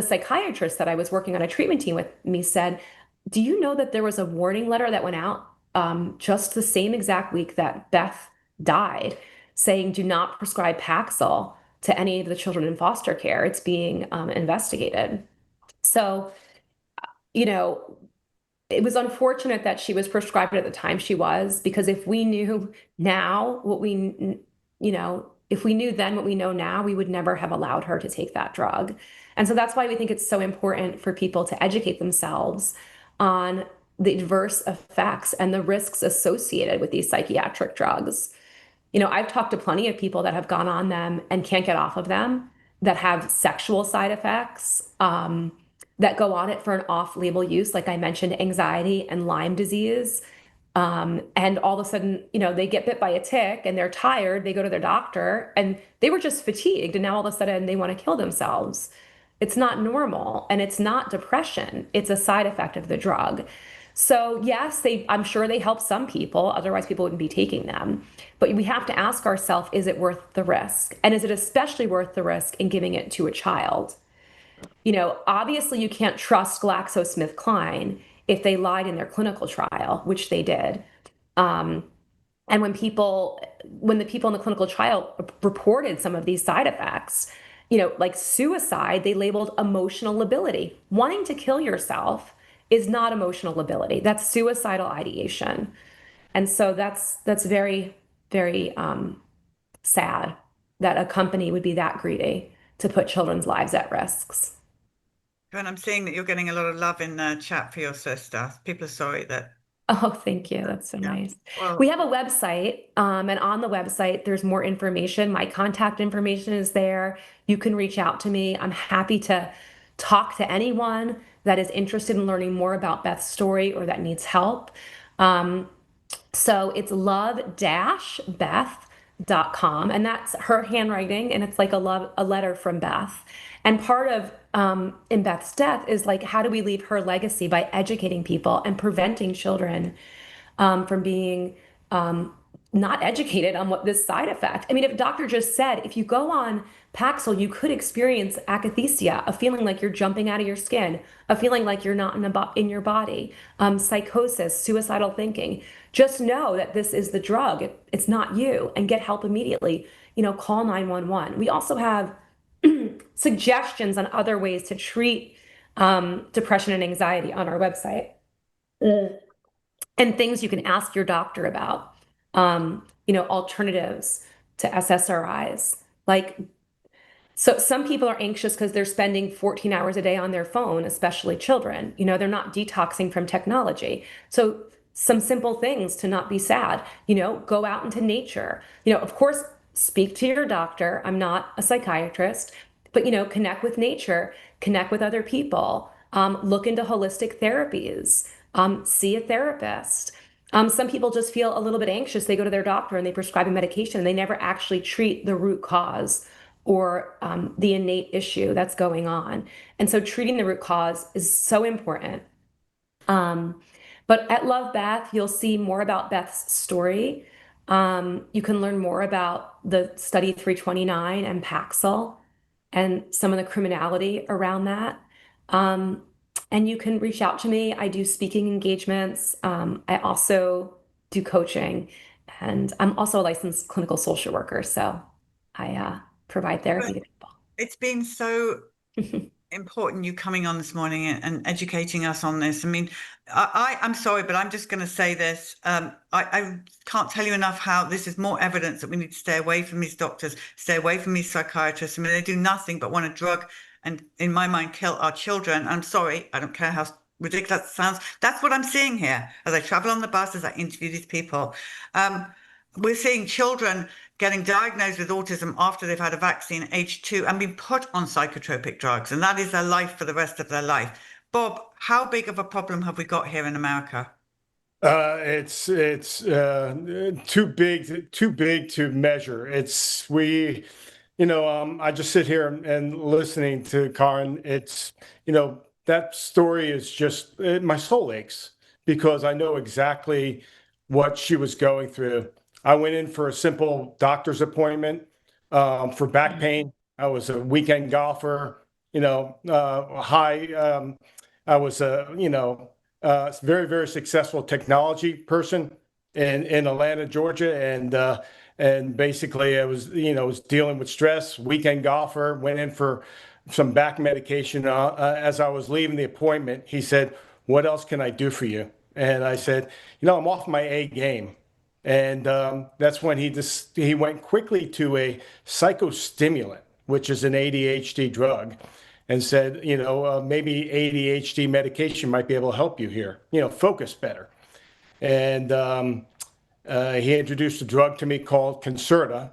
psychiatrists that I was working on a treatment team with me said, do you know that there was a warning letter that went out just the same exact week that Beth died, saying do not prescribe Paxil to any of the children in foster care. It's being investigated. So, it was unfortunate that she was prescribed at the time she was, because if we knew now if we knew then what we know now, we would never have allowed her to take that drug. And so that's why we think it's so important for people to educate themselves on the adverse effects and the risks associated with these psychiatric drugs. I've talked to plenty of people that have gone on them and can't get off of them, that have sexual side effects, that go on it for an off-label use, like I mentioned, anxiety and Lyme disease. And all of a sudden, they get bit by a tick and they're tired. They go to their doctor and they were just fatigued. And now all of a sudden they want to kill themselves. It's not normal, and it's not depression. It's a side effect of the drug. So yes, I'm sure they help some people. Otherwise, people wouldn't be taking them. But we have to ask ourselves, is it worth the risk? And is it especially worth the risk in giving it to a child? Obviously you can't trust GlaxoSmithKline if they lied in their clinical trial, which they did. And when the people in the clinical trial reported some of these side effects, like suicide, they labeled emotional lability. Wanting to kill yourself is not emotional lability. That's suicidal ideation. And so that's very, very sad that a company would be that greedy to put children's lives at risks. And I'm seeing that you're getting a lot of love in the chat for your sister. People are sorry that. Oh, thank you. That's so Yeah. nice. Well, We have a website, and on the website, there's more information. My contact information is there. You can reach out to me. I'm happy to talk to anyone that is interested in learning more about Beth's story or that needs help. So it's love-beth.com, and that's her handwriting, and it's like a letter from Beth. And part of in Beth's death is like, how do we leave her legacy by educating people and preventing children from being not educated on what this side effect. I mean, if a doctor just said, if you go on Paxil, you could experience akathisia, a feeling like you're jumping out of your skin, a feeling like you're not in your body, psychosis, suicidal thinking. Just know that this is the drug. It's not you, and get help immediately. Call 911. We also have suggestions on other ways to treat depression and anxiety on our website. And things you can ask your doctor about, alternatives to SSRIs. So some people are anxious because they're spending 14 hours a day on their phone, especially children. They're not detoxing from technology. So some simple things to not be sad, go out into nature. Of course, speak to your doctor. I'm not a psychiatrist, but, connect with nature, connect with other people, look into holistic therapies, see a therapist. Some people just feel a little bit anxious. They go to their doctor and they prescribe a medication and they never actually treat the root cause or the innate issue that's going on. And so treating the root cause is so important. But at Love Beth, you'll see more about Beth's story. You can learn more about the study 329 and Paxil and some of the criminality around that. And you can reach out to me. I do speaking engagements. I also do coaching, and I'm also a licensed clinical social worker. So I provide therapy to people. It's been so important you coming on this morning and educating us on this. I mean, I'm sorry, but I'm just going to say this. I can't tell you enough how this is more evidence that we need to stay away from these doctors, stay away from these psychiatrists. I mean, they do nothing but want to drug and, in my mind, kill our children. I'm sorry, I don't care how ridiculous it sounds. That's what I'm seeing here as I travel on the bus, as I interview these people. We're seeing children getting diagnosed with autism after they've had a vaccine at age 2 and been put on psychotropic drugs, and that is their life for the rest of their life. Bob, how big of a problem have we got here in America? It's too big to measure. I just sit here and listening to Carin. That story is just, my soul aches because I know exactly what she was going through. I went in for a simple doctor's appointment for back pain. I was a weekend golfer, I was a very, very successful technology person in Atlanta, Georgia. And basically I was dealing with stress, weekend golfer, went in for some back medication. As I was leaving the appointment, he said, "What else can I do for you?" And I said, "I'm off my A game." And that's when he went quickly to a psychostimulant, which is an ADHD drug, and said, maybe ADHD medication might be able to help you here, focus better. And he introduced a drug to me called Concerta.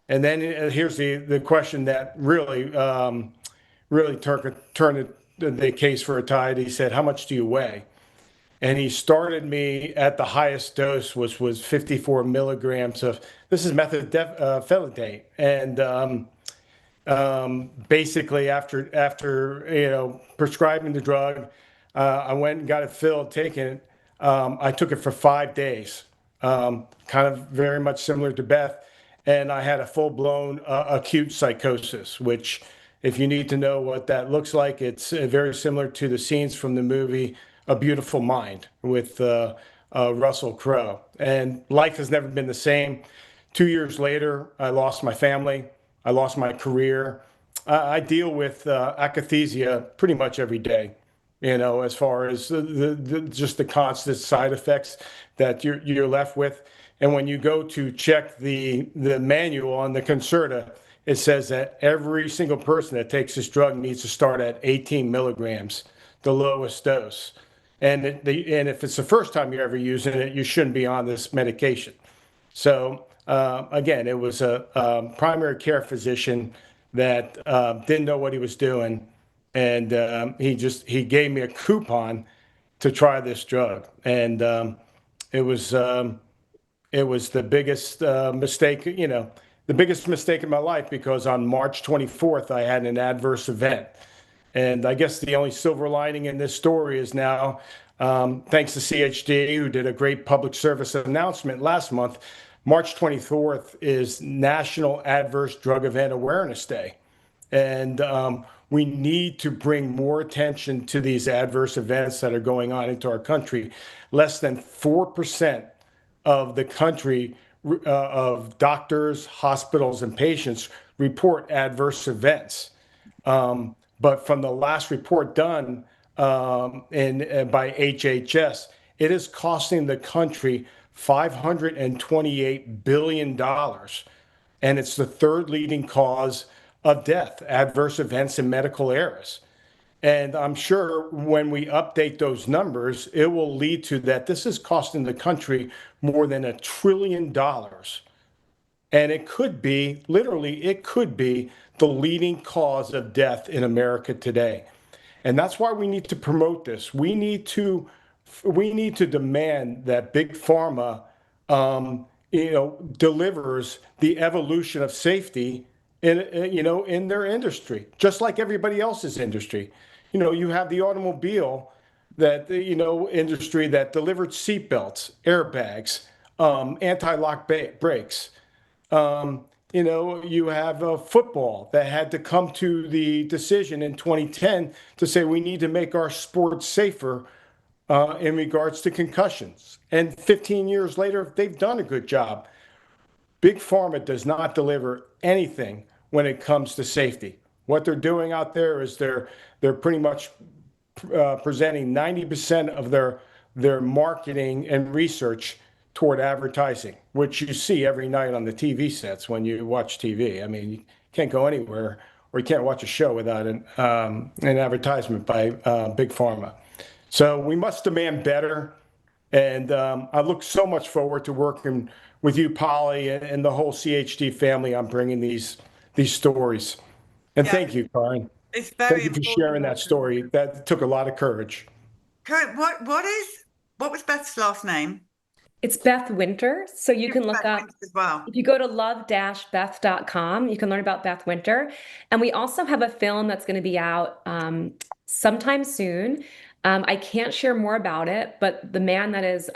And then here's the question that really turned the case for a tide. He said, "How much do you weigh?" And he started me at the highest dose, which was 54 milligrams of, this is methylphenidate. And basically after prescribing the drug, I went and got it filled, taken it. I took it for 5 days, kind of very much similar to Beth. And I had a full-blown acute psychosis, which, if you need to know what that looks like, it's very similar to the scenes from the movie A Beautiful Mind with Russell Crowe. And life has never been the same. 2 years later, I lost my family. I lost my career. I deal with akathisia pretty much every day, as far as just the constant side effects that you're left with. And when you go to check the manual on the Concerta, it says that every single person that takes this drug needs to start at 18 milligrams, the lowest dose. And if it's the first time you're ever using it, you shouldn't be on this medication. So again, it was a primary care physician that didn't know what he was doing, and he gave me a coupon to try this drug, and it was the biggest mistake, the biggest mistake in my life, because on March 24th I had an adverse event. And I guess the only silver lining in this story is now, thanks to CHD, who did a great public service announcement last month, March 24th is National Adverse Drug Event Awareness Day. And we need to bring more attention to these adverse events that are going on into our country. Less than 4% of the country, of doctors, hospitals, and patients report adverse events. But from the last report done by HHS, it is costing the country $528 billion. And it's the third leading cause of death, adverse events in medical errors. And I'm sure when we update those numbers, it will lead to that this is costing the country more than $1 trillion. And it could be, literally, it could be the leading cause of death in America today. And that's why we need to promote this. We need to demand that Big Pharma, delivers the evolution of safety in their industry, just like everybody else's industry. You have the automobile industry that delivered seatbelts, airbags, anti-lock brakes. You have football that had to come to the decision in 2010 to say we need to make our sports safer in regards to concussions. And 15 years later, they've done a good job. Big Pharma does not deliver anything when it comes to safety. What they're doing out there is they're pretty much presenting 90% of their marketing and research toward advertising, which you see every night on the TV sets when you watch TV. I mean, you can't go anywhere or you can't watch a show without an advertisement by Big Pharma. So we must demand better. And I look so much forward to working with you, Polly, and the whole CHD family on bringing these stories. And thank you, Carin. It's very Thank you for sharing that story. That took a lot of courage. Carin, what was Beth's last name? It's Beth Winter. So you can look up as well. If you go to love-beth.com, you can learn about Beth Winter. And we also have a film that's going to be out sometime soon. I can't share more about it, but the man that is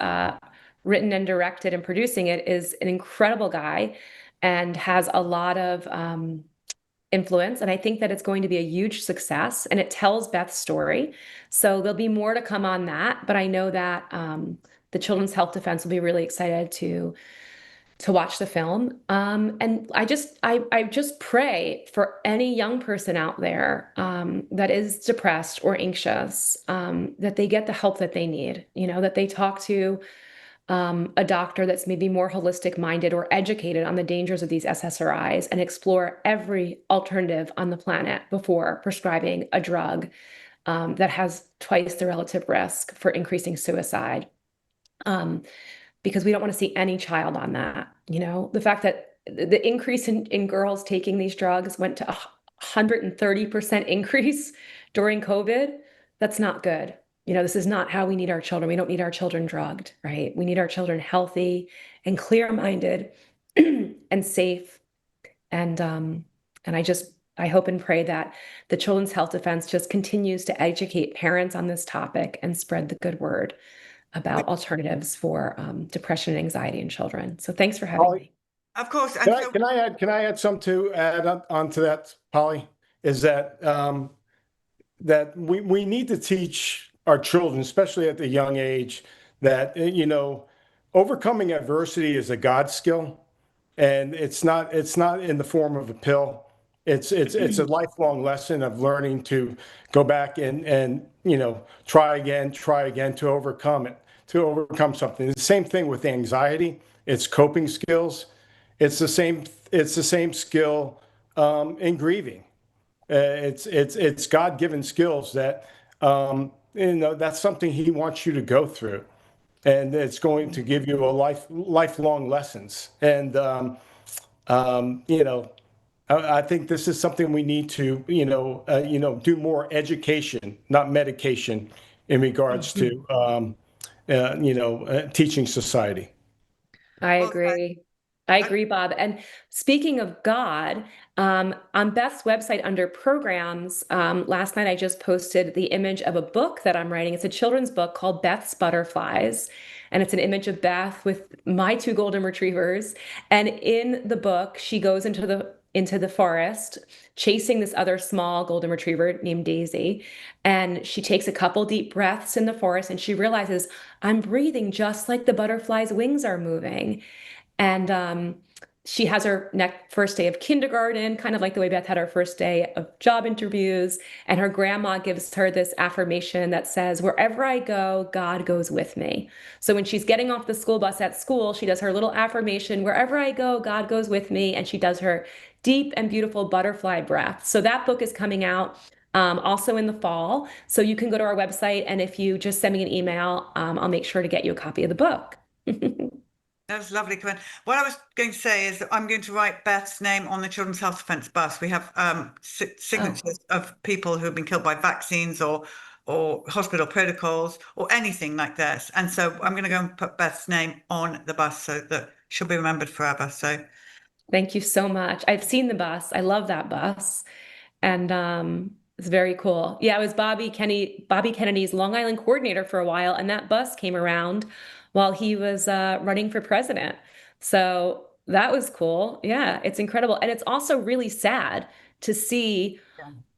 written and directed and producing it is an incredible guy and has a lot of influence. And I think that it's going to be a huge success, and it tells Beth's story. So there'll be more to come on that. But I know that the Children's Health Defense will be really excited to watch the film. And I just pray for any young person out there that is depressed or anxious, that they get the help that they need, that they talk to a doctor that's maybe more holistic minded or educated on the dangers of these SSRIs and explore every alternative on the planet before prescribing a drug that has twice the relative risk for increasing suicide. Because we don't want to see any child on that. The fact that the increase in girls taking these drugs went to 130% increase during COVID, that's not good. This is not how we need our children. We don't need our children drugged, right? We need our children healthy and clear-minded and safe. And I hope and pray that the Children's Health Defense just continues to educate parents on this topic and spread the good word about alternatives for depression and anxiety in children. So thanks for having me. Of course. Can I add something to add on to that, Polly? Is that that we need to teach our children, especially at the young age, that overcoming adversity is a God skill, and it's not in the form of a pill. It's a lifelong lesson of learning to go back and try again to overcome something. The same thing with anxiety. It's coping skills. It's the same skill in grieving. It's God-given skills that that's something he wants you to go through, and it's going to give you a lifelong lessons. And I think this is something we need to do more education, not medication, in regards to teaching society. I agree. I agree, Bob. And speaking of God, on Beth's website under programs, last night I just posted the image of a book that I'm writing. It's a children's book called Beth's Butterflies. And it's an image of Beth with my 2 golden retrievers. And in the book, she goes into the forest chasing this other small golden retriever named Daisy. And she takes a couple deep breaths in the forest and she realizes, I'm breathing just like the butterfly's wings are moving. And she has her first day of kindergarten, kind of like the way Beth had her first day of job interviews. And her grandma gives her this affirmation that says, wherever I go, God goes with me. So when she's getting off the school bus at school, she does her little affirmation, wherever I go, God goes with me. And she does her deep and beautiful butterfly breath. So that book is coming out also in the fall. So you can go to our website. And if you just send me an email, I'll make sure to get you a copy of the book. That's lovely, Corinne. What I was going to say is that I'm going to write Beth's name on the Children's Health Defence bus. We have signatures of people who have been killed by vaccines or hospital protocols or anything like this. And so I'm going to go and put Beth's name on the bus so that she'll be remembered forever. So thank you so much. I've seen the bus. I love that bus. And it's very cool. Yeah, I was Bobby Kennedy's Long Island coordinator for a while, and that bus came around while he was running for president. So that was cool. Yeah, it's incredible. And it's also really sad to see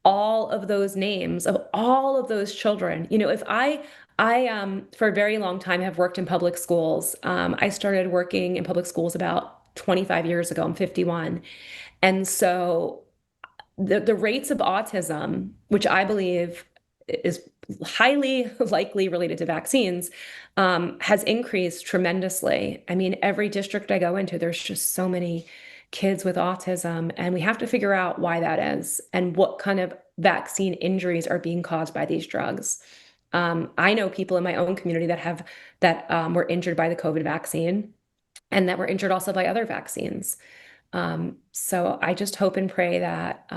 all of those names of all of those children. If I for a very long time have worked in public schools. I started working in public schools about 25 years ago. I'm 51. And so the rates of autism, which I believe is highly likely related to vaccines, has increased tremendously. I mean, every district I go into, there's just so many kids with autism, and we have to figure out why that is and what kind of vaccine injuries are being caused by these drugs. I know people in my own community that were injured by the COVID vaccine and that were injured also by other vaccines. So I just hope and pray that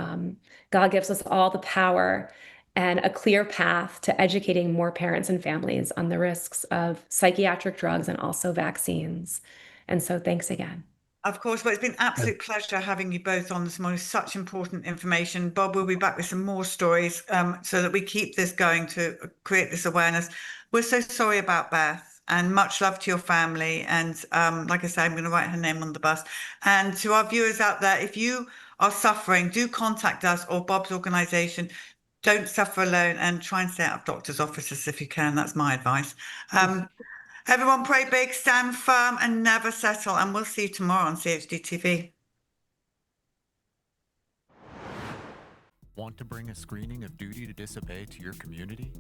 God gives us all the power and a clear path to educating more parents and families on the risks of psychiatric drugs and also vaccines. And so thanks again. Of course, well, it's been an absolute pleasure having you both on this morning. Such important information. Bob will be back with some more stories so that we keep this going to create this awareness. We're so sorry about Beth, and much love to your family. And like I said, I'm going to write her name on the bus. And to our viewers out there, if you are suffering, do contact us or Bob's organization. Don't suffer alone, and try and stay out of doctors' offices if you can. That's my advice. Everyone pray big, stand firm, and never settle. And we'll see you tomorrow on CHD TV. Want to bring a screening of Duty to Disobey to your community?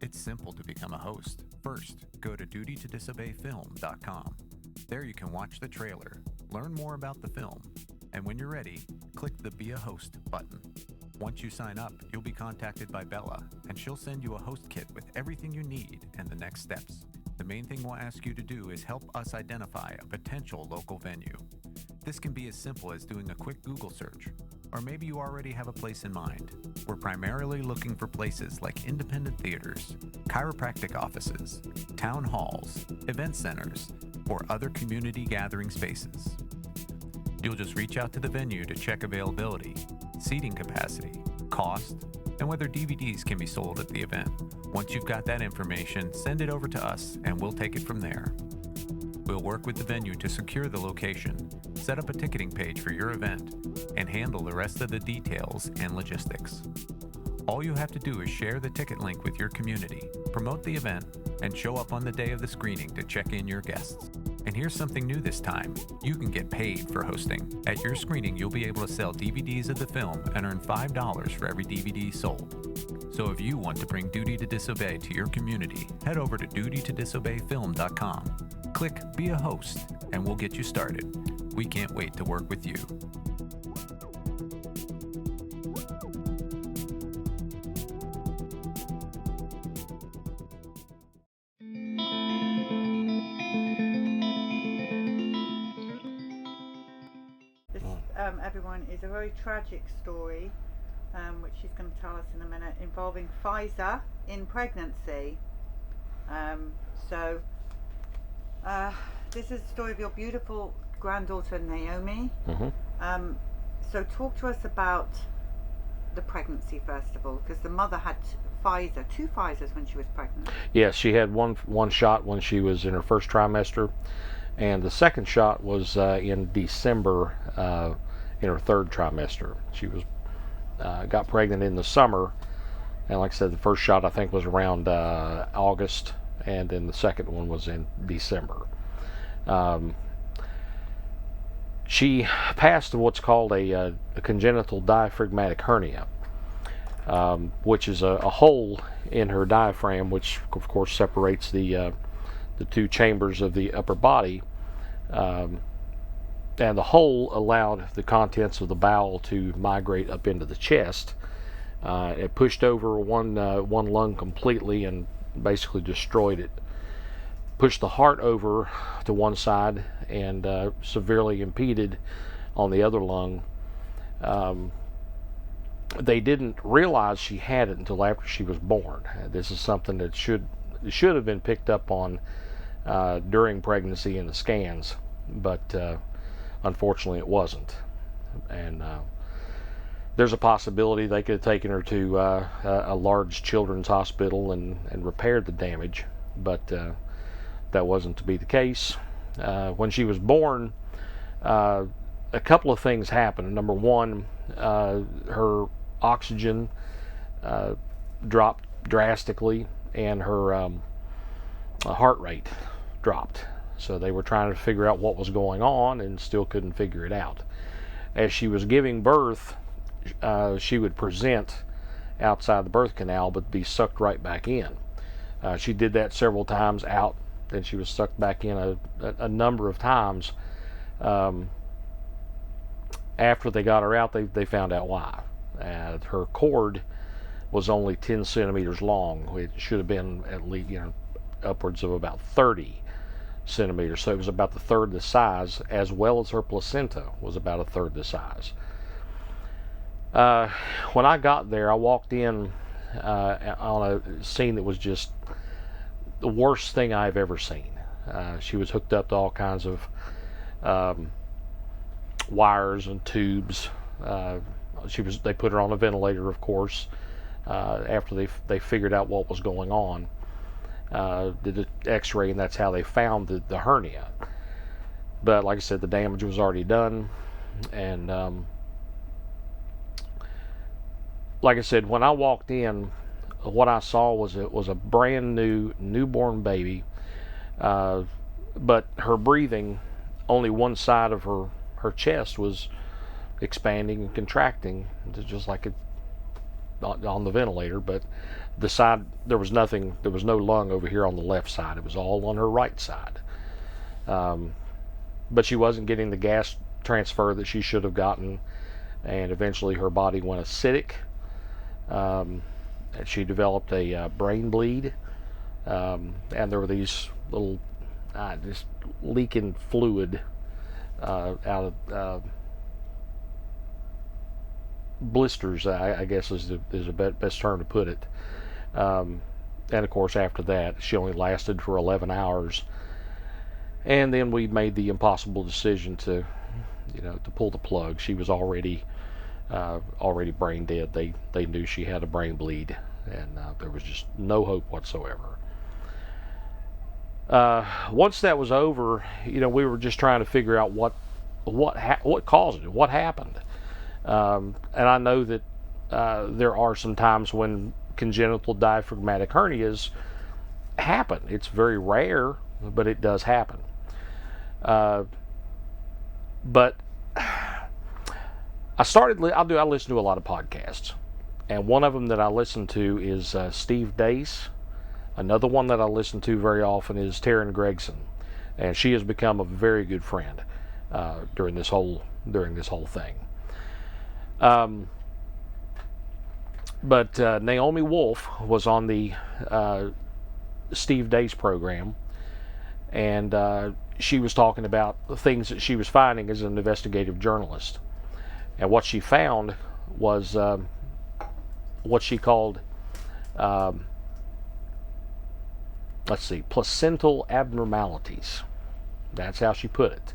It's simple to become a host. First, go to dutytodisobeyfilm.com. There you can watch the trailer, learn more about the film, and when you're ready, click the Be a Host button. Once you sign up, you'll be contacted by Bella, and she'll send you a host kit with everything you need and the next steps. The main thing we'll ask you to do is help us identify a potential local venue. This can be as simple as doing a quick Google search, or maybe you already have a place in mind. We're primarily looking for places like independent theaters, chiropractic offices, town halls, event centers, or other community gathering spaces. You'll just reach out to the venue to check availability, seating capacity, cost, and whether DVDs can be sold at the event. Once you've got that information, send it over to us and we'll take it from there. We'll work with the venue to secure the location, set up a ticketing page for your event, and handle the rest of the details and logistics. All you have to do is share the ticket link with your community, promote the event, and show up on the day of the screening to check in your guests. And here's something new this time. You can get paid for hosting. At your screening, you'll be able to sell DVDs of the film and earn $5 for every DVD sold. So if you want to bring Duty to Disobey to your community, head over to dutytodisobeyfilm.com. Click Be a Host, and we'll get you started. We can't wait to work with you. everyone, is a very tragic story, which she's going to tell us in a minute, involving Pfizer in pregnancy. This is the story of your beautiful granddaughter, Naomi. Mm-hmm. So talk to us about the pregnancy, first of all, because the mother had two Pfizers when she was pregnant. Yes, she had one shot when she was in her first trimester, and the second shot was in December in her third trimester. She was got pregnant in the summer, and like I said, the first shot I think was around August, and then the second one was in December. She passed what's called a congenital diaphragmatic hernia, which is a hole in her diaphragm, which of course separates the two chambers of the upper body, and the hole allowed the contents of the bowel to migrate up into the chest. It pushed over one lung completely and basically destroyed it. Pushed the heart over to one side and severely impeded on the other lung. They didn't realize she had it until after she was born. This is something that should have been picked up on during pregnancy in the scans, but unfortunately it wasn't. And there's a possibility they could have taken her to a large children's hospital and repaired the damage, but that wasn't to be the case. When she was born, a couple of things happened. Number one, her oxygen dropped drastically, and her heart rate dropped. So they were trying to figure out what was going on and still couldn't figure it out. As she was giving birth, she would present outside the birth canal but be sucked right back in. She did that several times out, then she was sucked back in a number of times. After they got her out, they found out why. Her cord was only 10 centimeters long. It should have been at least, upwards of about 30 centimeters. So it was about the third the size, as well as her placenta was about a third the size. When I got there, I walked in on a scene that was just the worst thing I've ever seen. She was hooked up to all kinds of wires and tubes. They put her on a ventilator, of course, after they figured out what was going on. Did an x-ray, and that's how they found the hernia. But like I said, the damage was already done, and like I said, when I walked in, what I saw was a brand new newborn baby, but her breathing, only one side of her chest was expanding and contracting, just like it on the ventilator, but the side, there was no lung over here on the left side. It was all on her right side. But she wasn't getting the gas transfer that she should have gotten, and eventually her body went acidic. And she developed a brain bleed, and there were these little just leaking fluid out of blisters, I guess is the best term to put it. And of course, after that, she only lasted for 11 hours, and then we made the impossible decision to pull the plug. She was already brain dead. They knew she had a brain bleed, and there was just no hope whatsoever. Once that was over, we were just trying to figure out what caused it, what happened. And I know that there are some times when congenital diaphragmatic hernias happen. It's very rare, but it does happen. But I listen to a lot of podcasts, and one of them that I listen to is Steve Dace. Another one that I listen to very often is Taryn Gregson, and she has become a very good friend during this whole thing. But Naomi Wolf was on the Steve Dace program, and she was talking about the things that she was finding as an investigative journalist. And what she found was what she called, placental abnormalities. That's how she put it.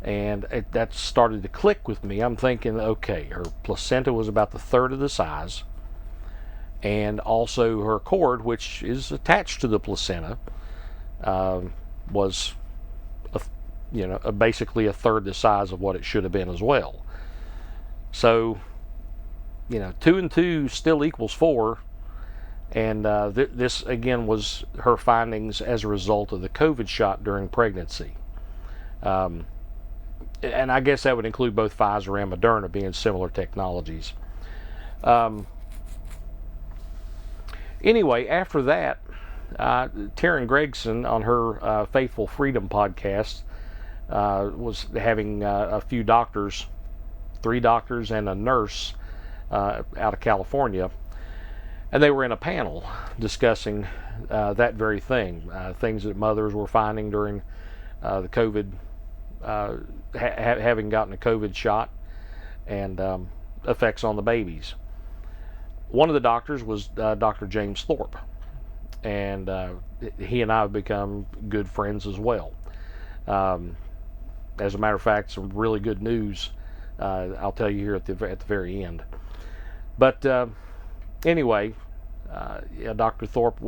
And that started to click with me. I'm thinking, okay, her placenta was about the third of the size, and also her cord, which is attached to the placenta, was basically a third the size of what it should have been as well. So, 2 and 2 still equals 4, and this again was her findings as a result of the COVID shot during pregnancy. And I guess that would include both Pfizer and Moderna being similar technologies. Anyway, after that, Taryn Gregson on her Faithful Freedom podcast was having a few doctors, 3 doctors and a nurse out of California, and they were in a panel discussing that very thing, things that mothers were finding during the COVID, having gotten a COVID shot, and effects on the babies. One of the doctors was Dr. James Thorpe, and he and I have become good friends as well. As a matter of fact, some really good news I'll tell you here at the very end. But anyway, Dr. Thorpe,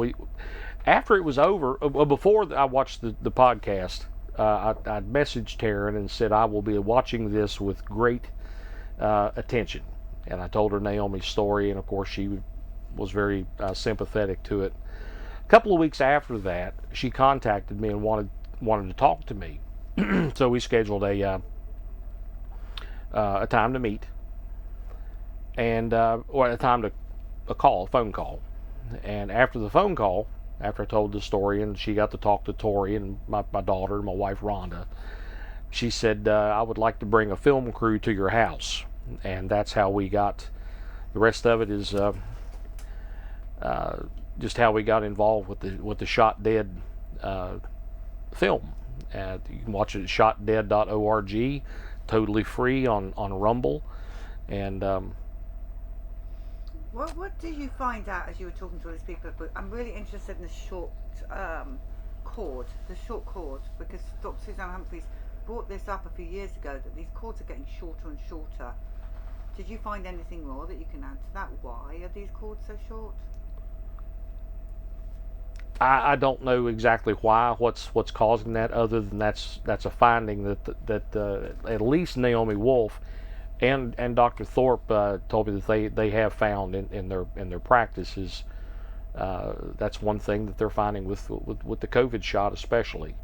after it was over, before I watched the podcast, I messaged Taryn and said I will be watching this with great attention. And I told her Naomi's story, and of course she was very sympathetic to it. A couple of weeks after that, she contacted me and wanted to talk to me. So we scheduled a time to meet, and or a time to a phone call. And after the phone call, after I told the story and she got to talk to Tori and my daughter, my wife Rhonda, she said, I would like to bring a film crew to your house. And that's how we got, the rest of it is just how we got involved with the Shot Dead film. You can watch it at shotdead.org, totally free on Rumble. And what did you find out as you were talking to all these people? I'm really interested in the short cord, because Dr. Suzanne Humphreys brought this up a few years ago, that these cords are getting shorter and shorter. Did you find anything more that you can add to that? Why are these cords so short? I don't know exactly what's causing that, other than that's a finding that at least Naomi Wolf and Dr. Thorpe told me that they have found in their practices. That's one thing that they're finding with the COVID shot, especially,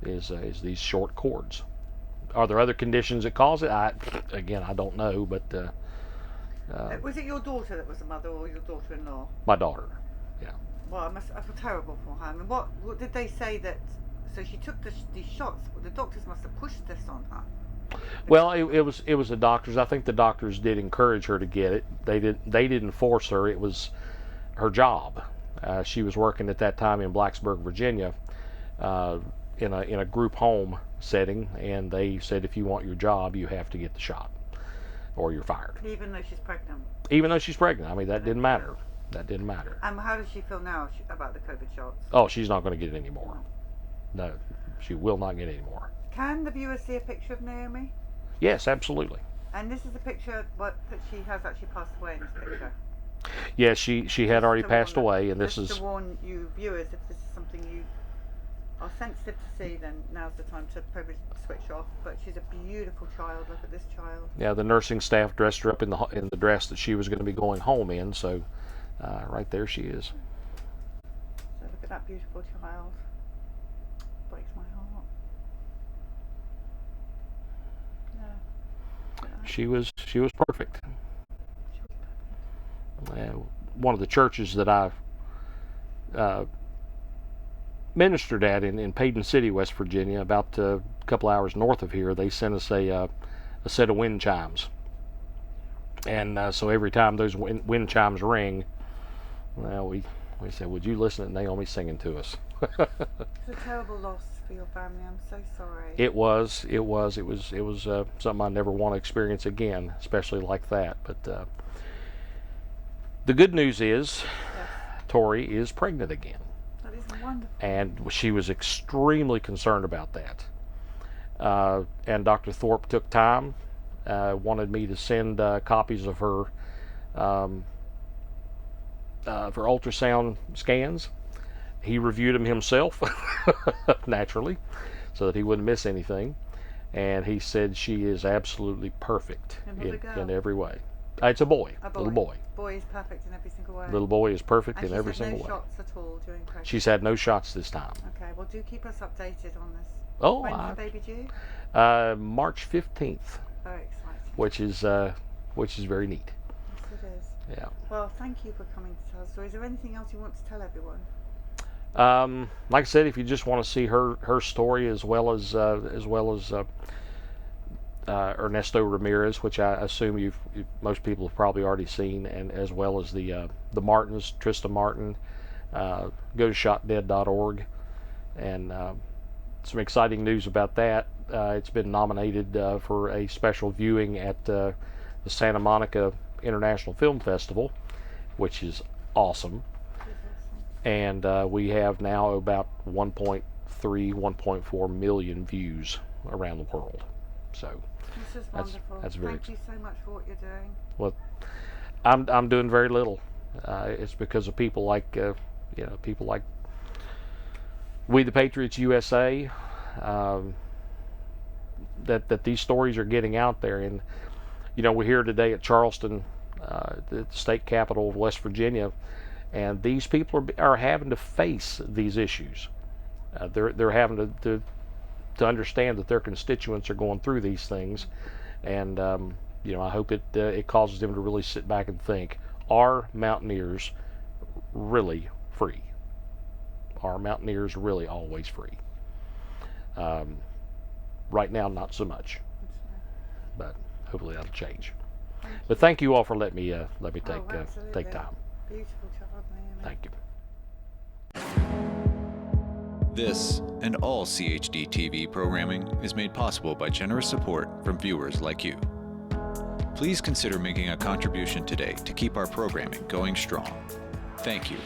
is these short cords. Are there other conditions that cause it? I don't know, but was it your daughter that was the mother, or your daughter-in-law? My daughter. Yeah. Well, I feel terrible for her. I mean, what did they say that? So she took these shots. The doctors must have pushed this on her. Well, it was the doctors. I think the doctors did encourage her to get it. They didn't force her. It was her job. She was working at that time in Blacksburg, Virginia, in a group home setting, and they said, if you want your job, you have to get the shot, or you're fired. Even though she's pregnant. Even though she's pregnant. I mean, that didn't matter. That didn't matter. How does she feel now about the COVID shots? Oh, she's not going to get it anymore. No, she will not get it anymore. Can the viewers see a picture of Naomi? Yes, absolutely. And this is the picture that she has actually passed away in this picture. Yes, she had already passed away, and this is to warn you viewers, if this is something you are sensitive to see, then now's the time to probably switch off. But she's a beautiful child. Look at this child. Yeah, the nursing staff dressed her up in the dress that she was going to be going home in. So right there she is. So look at that beautiful child. Breaks my heart. Yeah. She was perfect. One of the churches that I ministered at in Payton City, West Virginia, about a couple hours north of here, they sent us a set of wind chimes, and so every time those wind chimes ring, well, we said, would you listen to Naomi singing to us? It's a terrible loss for your family. I'm so sorry. It was something I never want to experience again, especially like that. But the good news is, Yes. Tori is pregnant again. That is wonderful. And she was extremely concerned about that. And Dr. Thorpe took time, wanted me to send copies of her ultrasound scans. He reviewed them himself, naturally, so that he wouldn't miss anything. And he said she is absolutely perfect in every way. It's a boy, little boy. Boy is perfect in every single way. Little boy is perfect and in every she's had single no way. shots at all during pregnancy. She's had no shots this time. Okay, well, do keep us updated on this. Oh, When's the baby due? March 15th, Very exciting. which is very neat. Yes, it is. Yeah. Well, thank you for coming to tell us. So is there anything else you want to tell everyone? Like I said, if you just want to see her story as well as Ernesto Ramirez, which I assume most people have probably already seen, and as well as the Martins, Trista Martin, go to shotdead.org, and some exciting news about that. It's been nominated for a special viewing at the Santa Monica International Film Festival, which is awesome. And we have now about 1.3, 1.4 million views around the world. So This is wonderful. that's very. Thank you so much for what you're doing. Well, I'm doing very little. It's because of people like people like We the Patriots USA, that these stories are getting out there. And we're here today at Charleston, the state capital of West Virginia, and these people are having to face these issues. They're having to understand that their constituents are going through these things, and I hope it causes them to really sit back and think: are mountaineers really free? Are mountaineers really always free? Right now, not so much, but hopefully that'll change. But thank you all for letting me take time. Beautiful job, Naomi. Thank you. This and all CHD TV programming is made possible by generous support from viewers like you. Please consider making a contribution today to keep our programming going strong. Thank you.